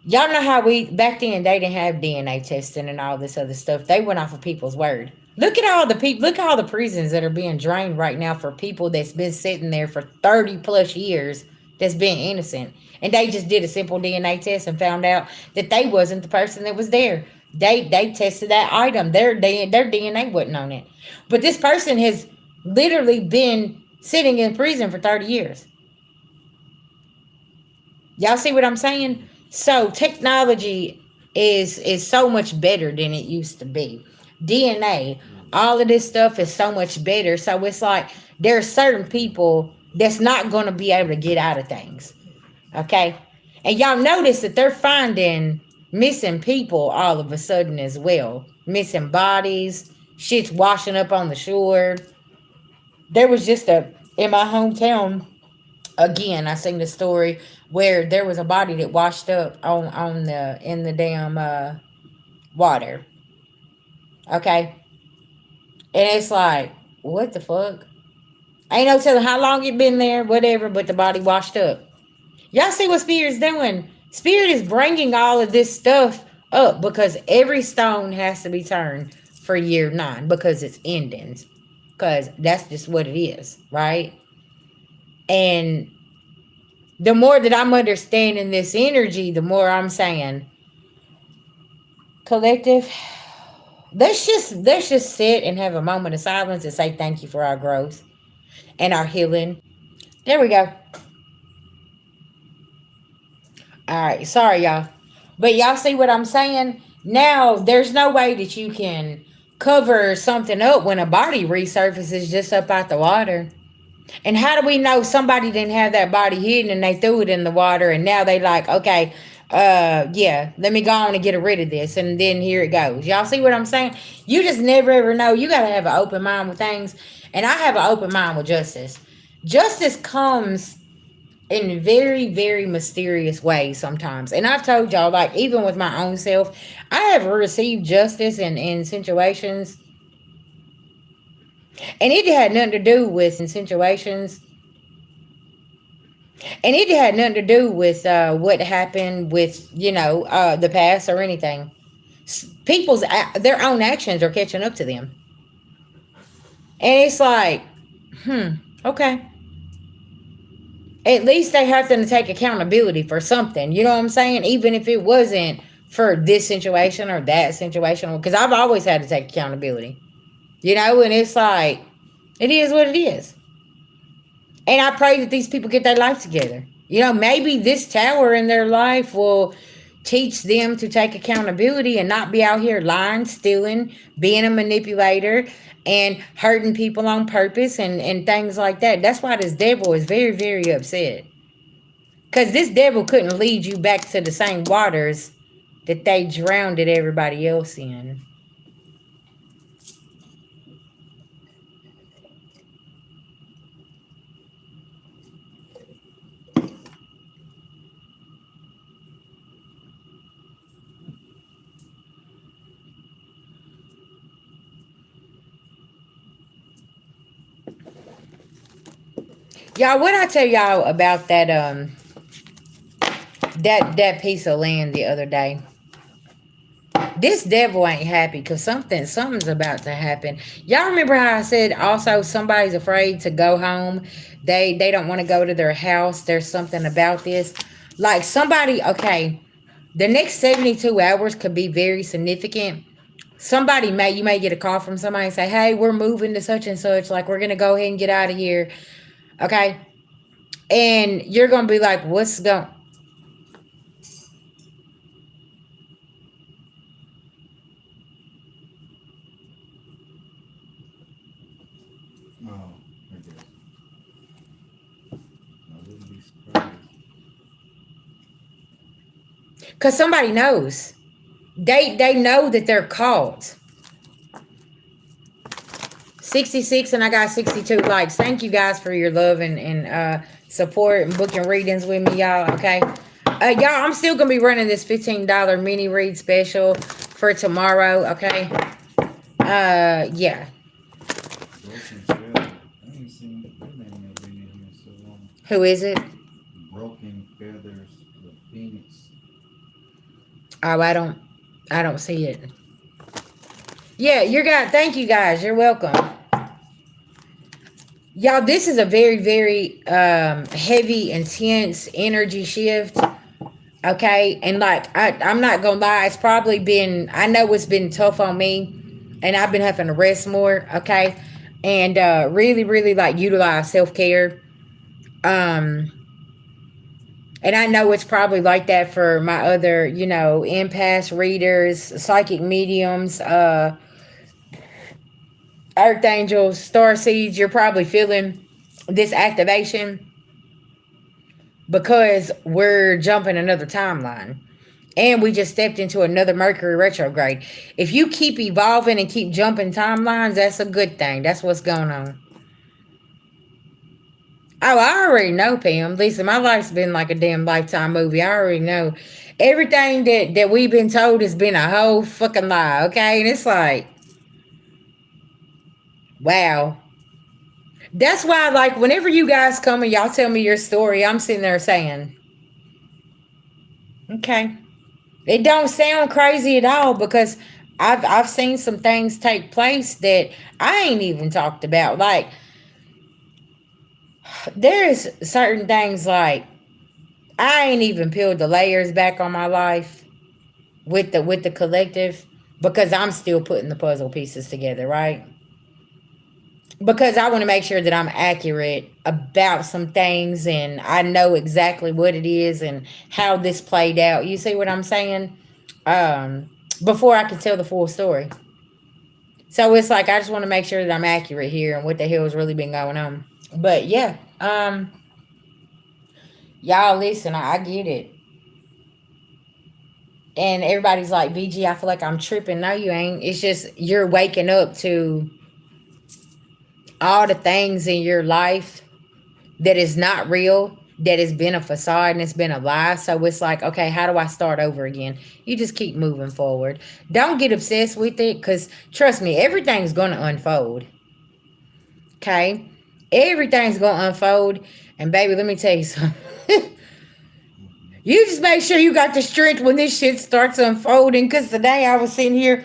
Y'all know how we back then they didn't have DNA testing and all this other stuff. They went off of people's word. Look at all the people. Look at all the prisons that are being drained right now for people that's been sitting there for 30 plus years that's been innocent, and they just did a simple DNA test and found out that they wasn't the person that was there. They tested that item. Their DNA wasn't on it, but this person has literally been sitting in prison for 30 years. Y'all see what I'm saying? So technology is so much better than it used to be. DNA, all of this stuff is so much better. So it's like there are certain people that's not going to be able to get out of things. Okay? And y'all notice that they're finding missing people all of a sudden as well. Missing bodies, shit's washing up on the shore. There was just a in my hometown again, I seen the story where there was a body that washed up on the in the damn water. Okay, and it's like, what the fuck? Ain't no telling how long it been there, whatever. But the body washed up. Y'all see what Spirit's doing? Spirit is bringing all of this stuff up because every stone has to be turned for year 9 because it's endings. Because that's just what it is, right? And the more that I'm understanding this energy, the more I'm saying, collective, let's just sit and have a moment of silence and say thank you for our growth and our healing. There we go. All right, sorry y'all. But y'all see what I'm saying? Now there's no way that you can cover something up when a body resurfaces just up out the water. And how do we know somebody didn't have that body hidden and they threw it in the water and now they like, okay, yeah, let me go on and get rid of this, and then here it goes. Y'all see what I'm saying? You just never ever know. You gotta have an open mind with things. And I have an open mind with justice. Justice comes in very, very mysterious ways sometimes. And I've told y'all, like, even with my own self, I have received justice in situations, and it had nothing to do with situations and it had nothing to do with what happened with the past or anything. People's their own actions are catching up to them, and it's like, okay, at least they have to take accountability for something. You know what I'm saying? Even if it wasn't for this situation or that situation, because I've always had to take accountability. And it's like, it is what it is. And I pray that these people get their life together. Maybe this tower in their life will teach them to take accountability and not be out here lying, stealing, being a manipulator, and hurting people on purpose and things like that. That's why this devil is very, very upset. Because this devil couldn't lead you back to the same waters that they drowned everybody else in. Y'all, what I tell y'all about that piece of land the other day? This devil ain't happy because something's about to happen. Y'all remember how I said also somebody's afraid to go home? They don't want to go to their house. There's something about this. Like somebody, okay, the next 72 hours could be very significant. You may get a call from somebody and say, hey, we're moving to such and such. Like, we're going to go ahead and get out of here. Okay. And you're going to be like, what's going? Because somebody knows. They know that they're called. 66 and I got 62 likes. Thank you guys for your love and support and booking readings with me, y'all. Okay. Y'all, I'm still gonna be running this $15 mini read special for tomorrow. Okay. Yeah. Broken feather. I ain't seen that name have been in here so long. Who is it? Broken feathers, the phoenix. Oh, I don't see it. Yeah, you're got. Thank you guys. You're welcome. Y'all, this is a very, very heavy, intense energy shift. Okay. And like, I'm not going to lie. It's probably been, I know it's been tough on me and I've been having to rest more. Okay. And really, really like utilize self care. Um, and I know it's probably like that for my other, empaths, readers, psychic mediums, earth angels, star seeds. You're probably feeling this activation because we're jumping another timeline. And we just stepped into another Mercury retrograde. If you keep evolving and keep jumping timelines, that's a good thing. That's what's going on. Oh, I already know, Pam. Lisa, my life's been like a damn Lifetime movie. I already know. Everything that we've been told has been a whole fucking lie, okay? And it's like, wow. That's why, like, whenever you guys come and y'all tell me your story, I'm sitting there saying, okay. It don't sound crazy at all because I've seen some things take place that I ain't even talked about. Like, there's certain things like I ain't even peeled the layers back on my life with the collective because I'm still putting the puzzle pieces together, right? Because I want to make sure that I'm accurate about some things and I know exactly what it is and how this played out. You see what I'm saying? Before I can tell the full story. So it's like I just want to make sure that I'm accurate here and what the hell has really been going on. But yeah, y'all listen, I get it. And everybody's like, VG, I feel like I'm tripping. No, you ain't. It's just you're waking up to all the things in your life that is not real, that has been a facade and it's been a lie. So it's like, okay, how do I start over again? You just keep moving forward. Don't get obsessed with it because trust me, everything's going to unfold. Okay? Everything's going to unfold. And baby, let me tell you something. You just make sure you got the strength when this shit starts unfolding. Because today I was sitting here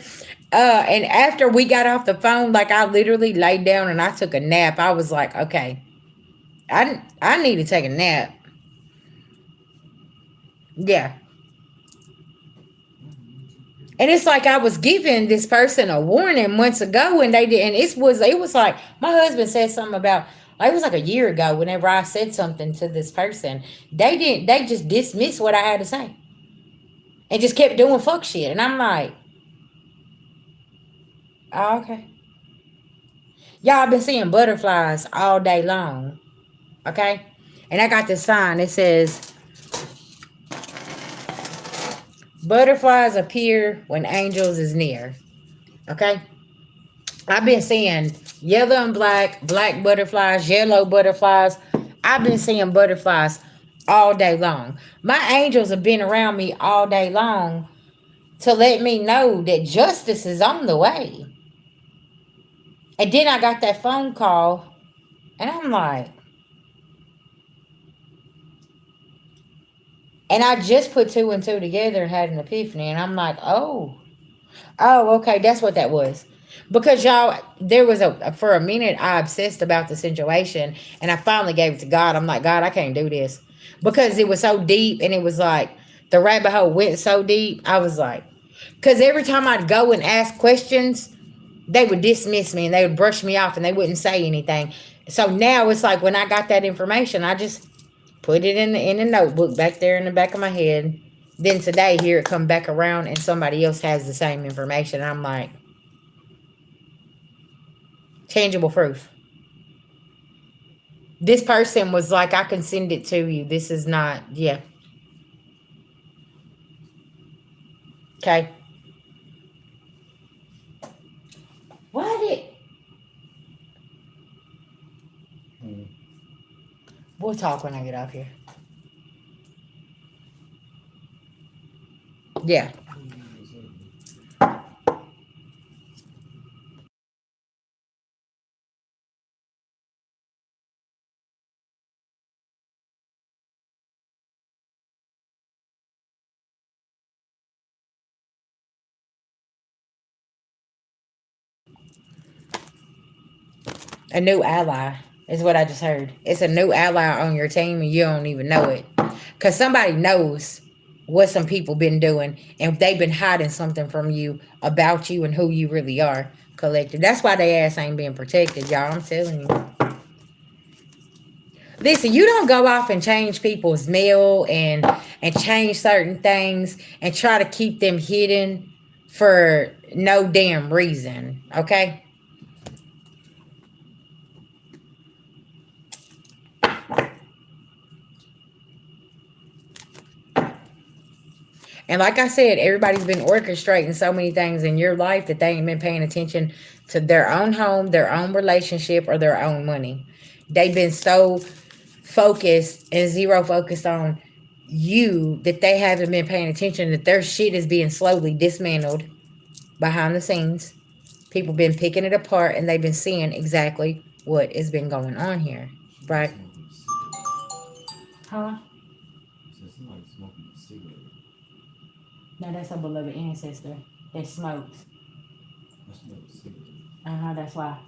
and after we got off the phone, like I literally laid down and I took a nap. I was like, okay, I need to take a nap. Yeah. And it's like I was giving this person a warning months ago and they did and it was like my husband said something about like, it was like a year ago whenever I said something to this person. They just dismissed what I had to say. And just kept doing fuck shit. And I'm like, oh, okay. Y'all, I've been seeing butterflies all day long. Okay? And I got this sign. It says, butterflies appear when angels is near. Okay? I've been seeing yellow and black butterflies, yellow butterflies. I've been seeing butterflies all day long. My angels have been around me all day long to let me know that justice is on the way. And then I got that phone call, and I'm like, and I just put two and two together and had an epiphany, and I'm like, oh, okay, that's what that was. Because y'all, there was for a minute I obsessed about the situation, and I finally gave it to God. I'm like, God, I can't do this because it was so deep, and it was like the rabbit hole went so deep. I was like, because every time I'd go and ask questions, they would dismiss me and they would brush me off and they wouldn't say anything. So now it's like when I got that information, I just put it in the notebook back there in the back of my head. Then today, here it come back around and somebody else has the same information. And I'm like, tangible proof. This person was like, I can send it to you. This is not, yeah. Okay. Why did we'll talk when I get off here. Yeah. A new ally is what I just heard. It's a new ally on your team and you don't even know it. Because somebody knows what some people been doing and they've been hiding something from you about you and who you really are, collective. That's why they ass ain't being protected, y'all. I'm telling you. Listen, you don't go off and change people's mail and change certain things and try to keep them hidden for no damn reason, okay? And like I said, everybody's been orchestrating so many things in your life that they ain't been paying attention to their own home, their own relationship, or their own money. They've been so focused and zero focused on you that they haven't been paying attention that their shit is being slowly dismantled behind the scenes. People been picking it apart and they've been seeing exactly what has been going on here. Right? Huh? No, that's a beloved ancestor that smokes. Uh-huh, that's why.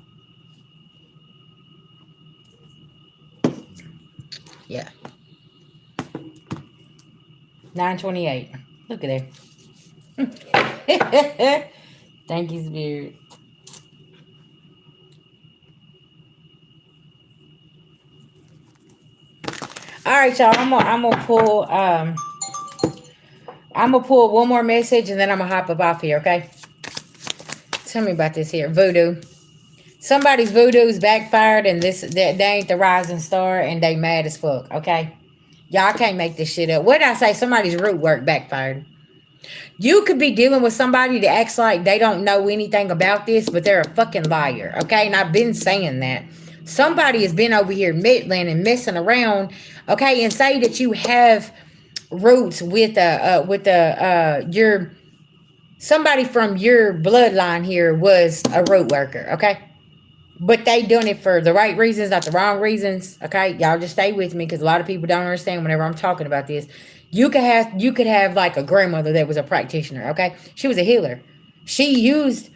Yeah. 928. Look at there. Thank you, Spirit. All right, y'all. I'm gonna pull one more message and then I'm gonna hop up off here, okay? Tell me about this here. Voodoo. Somebody's voodoo's backfired and they ain't the rising star and they mad as fuck, okay? Y'all can't make this shit up. What did I say? Somebody's root work backfired. You could be dealing with somebody that acts like they don't know anything about this, but they're a fucking liar, okay? And I've been saying that. Somebody has been over here meddling and messing around, okay? And say that you have roots with your somebody from your bloodline here was a root worker, okay? But they doing it for the right reasons, not the wrong reasons. Okay, y'all just stay with me because a lot of people don't understand whenever I'm talking about this. You could have like a grandmother that was a practitioner. Okay, she was a healer. She used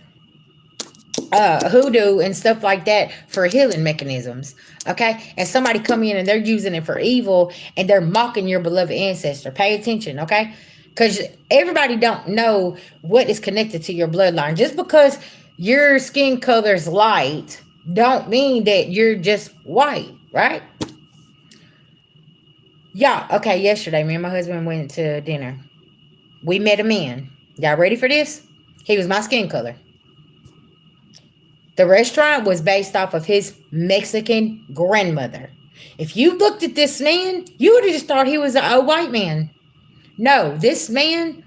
hoodoo and stuff like that for healing mechanisms. Okay, and somebody come in and they're using it for evil and they're mocking your beloved ancestor. Pay attention, okay? Because everybody don't know what is connected to your bloodline. Just because your skin color's light don't mean that you're just white, right? Yeah, okay, yesterday me and my husband went to dinner. We met a man. Y'all ready for this? He was my skin color. The restaurant was based off of his Mexican grandmother. If you looked at this man, you would have just thought he was a white man. No, this man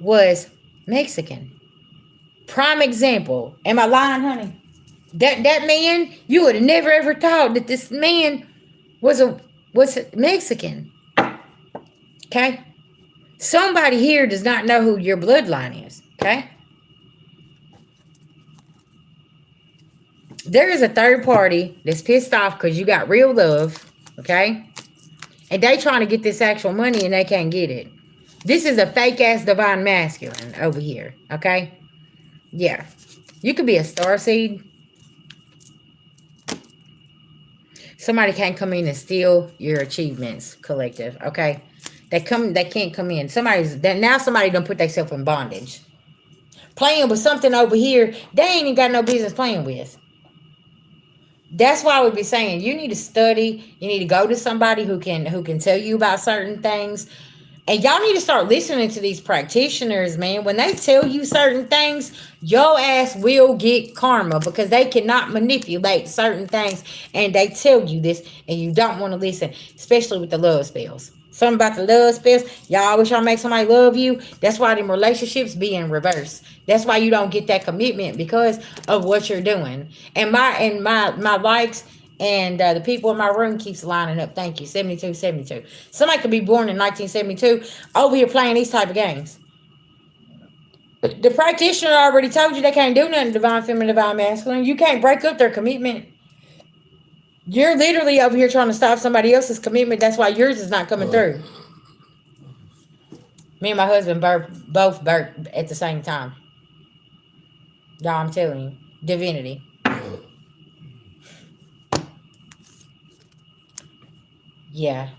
was Mexican. Prime example. Am I lying, honey? That man, you would have never ever thought that this man was Mexican. Okay? Somebody here does not know who your bloodline is. Okay? There is a third party that's pissed off because you got real love. Okay? And they trying to get this actual money and they can't get it. This is a fake ass divine masculine over here. Okay? Yeah. You could be a star seed. Somebody can't come in and steal your achievements, collective. Okay? They can't come in. Now somebody done put themselves in bondage. Playing with something over here they ain't even got no business playing with. That's why I would be saying you need to study. You need to go to somebody who can tell you about certain things. And y'all need to start listening to these practitioners, man. When they tell you certain things, your ass will get karma because they cannot manipulate certain things. And they tell you this and you don't want to listen, especially with the love spells. Something about the love spells. Y'all always trying to make somebody love you. That's why them relationships be in reverse. That's why you don't get that commitment because of what you're doing. And my likes and the people in my room keeps lining up. Thank you. 72, 72. Somebody could be born in 1972 over here playing these type of games. The practitioner already told you they can't do nothing divine feminine, divine masculine. You can't break up their commitment. You're literally over here trying to stop somebody else's commitment. That's why yours is not coming through. Me and my husband both burped at the same time. Y'all, I'm telling you. Divinity. Yeah.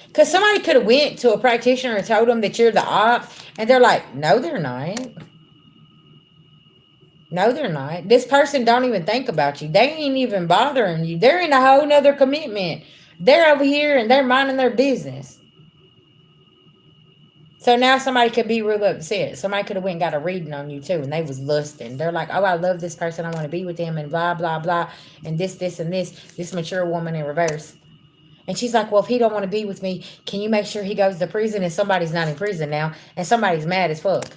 Because somebody could have went to a practitioner and told them that you're the op, and they're like, no, they're not. No, they're not. This person don't even think about you. They ain't even bothering you. They're in a whole nother commitment. They're over here and they're minding their business. So now somebody could be real upset. Somebody could have went and got a reading on you too, and they was lusting. They're like, oh, I love this person. I want to be with them, and blah, blah, blah. And this, and this. This mature woman in reverse. And she's like, well, if he don't want to be with me, can you make sure he goes to prison? And somebody's not in prison now, and somebody's mad as fuck.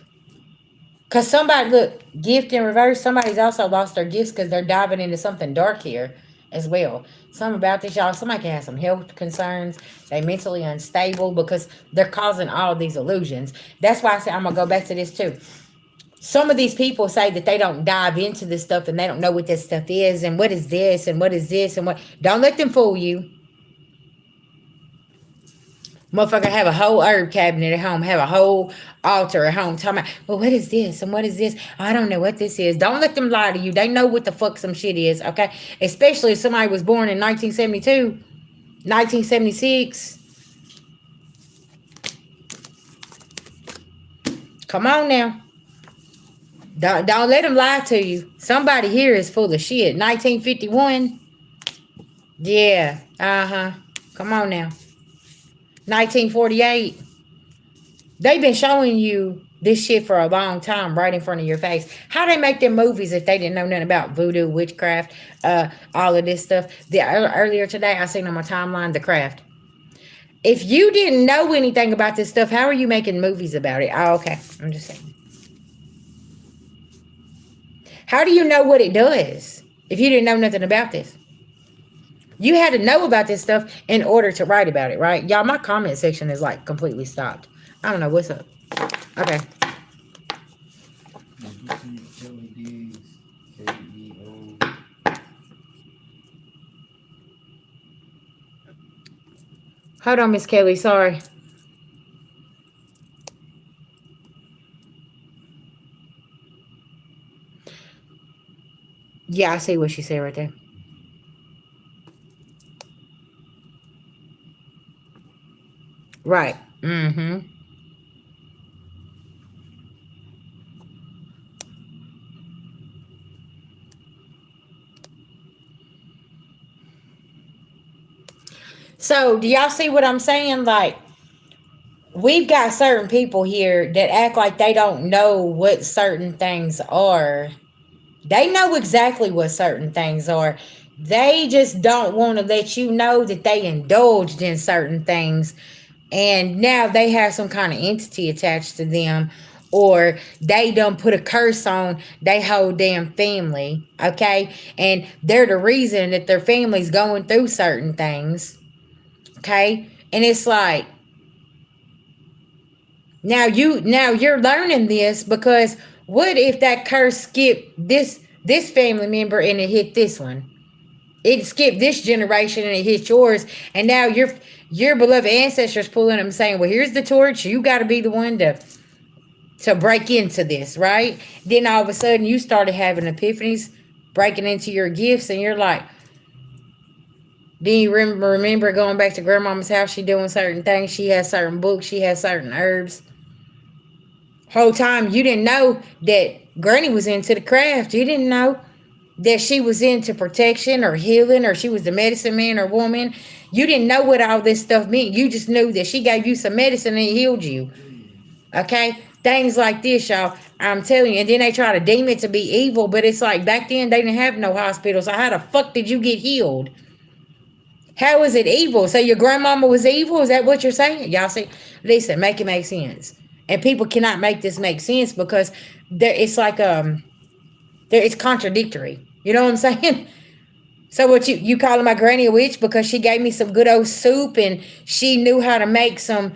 Because somebody, look, gift in reverse, somebody's also lost their gifts because they're diving into something dark here as well. Something about this, y'all. Somebody can have some health concerns. They mentally unstable because they're causing all these illusions. That's why I said I'm going to go back to this too. Some of these people say that they don't dive into this stuff and they don't know what this stuff is and what is this and what is this and what. Don't let them fool you. Motherfucker have a whole herb cabinet at home, have a whole altar at home, talking about, well, what is this and what is this? I don't know what this is. Don't let them lie to you. They know what the fuck some shit is, okay? Especially if somebody was born in 1972, 1976. Come on now. Don't let them lie to you. Somebody here is full of shit. 1951. Yeah, come on now. 1948. They've been showing you this shit for a long time right in front of your face. How they make them movies if they didn't know nothing about voodoo, witchcraft, all of this stuff. Earlier today, I seen on my timeline, The Craft. If you didn't know anything about this stuff, how are you making movies about it? Oh, okay. I'm just saying. How do you know what it does if you didn't know nothing about this? You had to know about this stuff in order to write about it, right? Y'all, my comment section is like completely stopped. I don't know what's up. Okay. Hold on, Miss Kelly. Sorry. Yeah, I see what she said right there. Right. Mm-hmm. So, do y'all see what I'm saying? Like, we've got certain people here that act like they don't know what certain things are. They know exactly what certain things are. They just don't want to let you know that they indulged in certain things. And now they have some kind of entity attached to them, or they done put a curse on they whole damn family, okay? And they're the reason that their family's going through certain things, okay? And it's like, now you're learning this because what if that curse skipped this family member and it hit this one? It skipped this generation and it hit yours, and now your beloved ancestors pulling them saying, well, here's the torch, you got to be the one to break into this, right? Then all of a sudden you started having epiphanies, breaking into your gifts, and you're like, do you remember going back to grandmama's house? She doing certain things, she has certain books, she has certain herbs. Whole time you didn't know that granny was into the craft. You didn't know that she was into protection or healing, or she was the medicine man or woman. You didn't know what all this stuff meant. You just knew that she gave you some medicine and it healed you. Okay? Things like this, y'all. I'm telling you. And then they try to deem it to be evil, but it's like back then they didn't have no hospitals. So how the fuck did you get healed? How is it evil? So your grandmama was evil? Is that what you're saying? Y'all see? Listen, make it make sense. And people cannot make this make sense because it's like it's contradictory. You know what I'm saying? So what you calling my granny a witch because she gave me some good old soup and she knew how to make some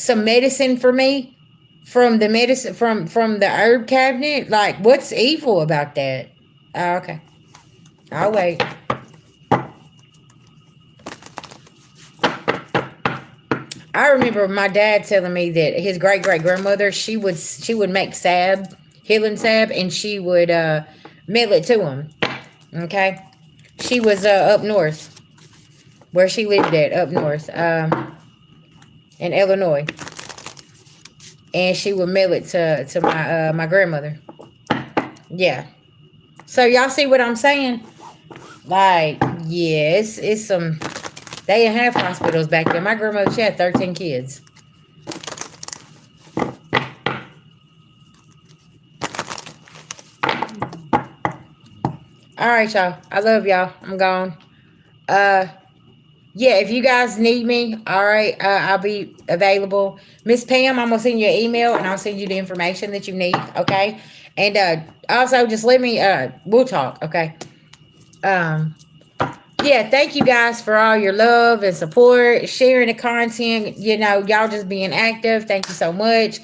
medicine for me from the medicine from the herb cabinet? Like, what's evil about that? Oh, okay. I'll wait. I remember my dad telling me that his great great grandmother she would make salve, healing salve, and she would mail it to him. Okay, she was up north where she lived at up north in Illinois, and she would mail it to my grandmother. Yeah. So y'all see what I'm saying? Like, yeah, it's some. They didn't have hospitals back then. My grandmother, she had 13 kids. All right, y'all. I love y'all. I'm gone. Uh, yeah, if you guys need me, all right, I'll be available. Miss Pam, I'm gonna send you an email and I'll send you the information that you need, okay? And also just let me we'll talk, okay? Um yeah, thank you guys for all your love and support, sharing the content, y'all just being active. Thank you so much.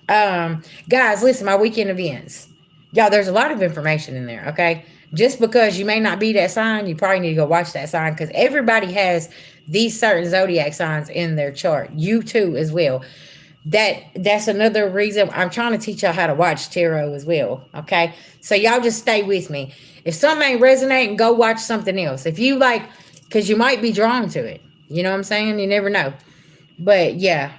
Guys, listen, my weekend events. Y'all, there's a lot of information in there, okay? Just because you may not be that sign, you probably need to go watch that sign because everybody has these certain zodiac signs in their chart. You too, as well. That's another reason I'm trying to teach y'all how to watch tarot as well. Okay, so y'all just stay with me. If something ain't resonating, go watch something else. If you like, because you might be drawn to it. You know what I'm saying? You never know. But yeah,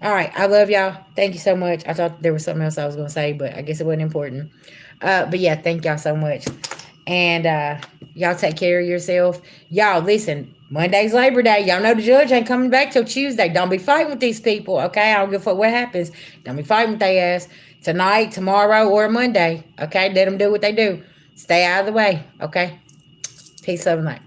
all right, I love y'all. Thank you so much. I thought there was something else I was gonna say, but I guess it wasn't important. But yeah, thank y'all so much. And y'all take care of yourself. Y'all listen, Monday's Labor Day. Y'all know the judge ain't coming back till Tuesday. Don't be fighting with these people, okay? I don't give a fuck what happens. Don't be fighting with their ass tonight, tomorrow, or Monday, okay? Let them do what they do. Stay out of the way, okay? Peace, love, and light.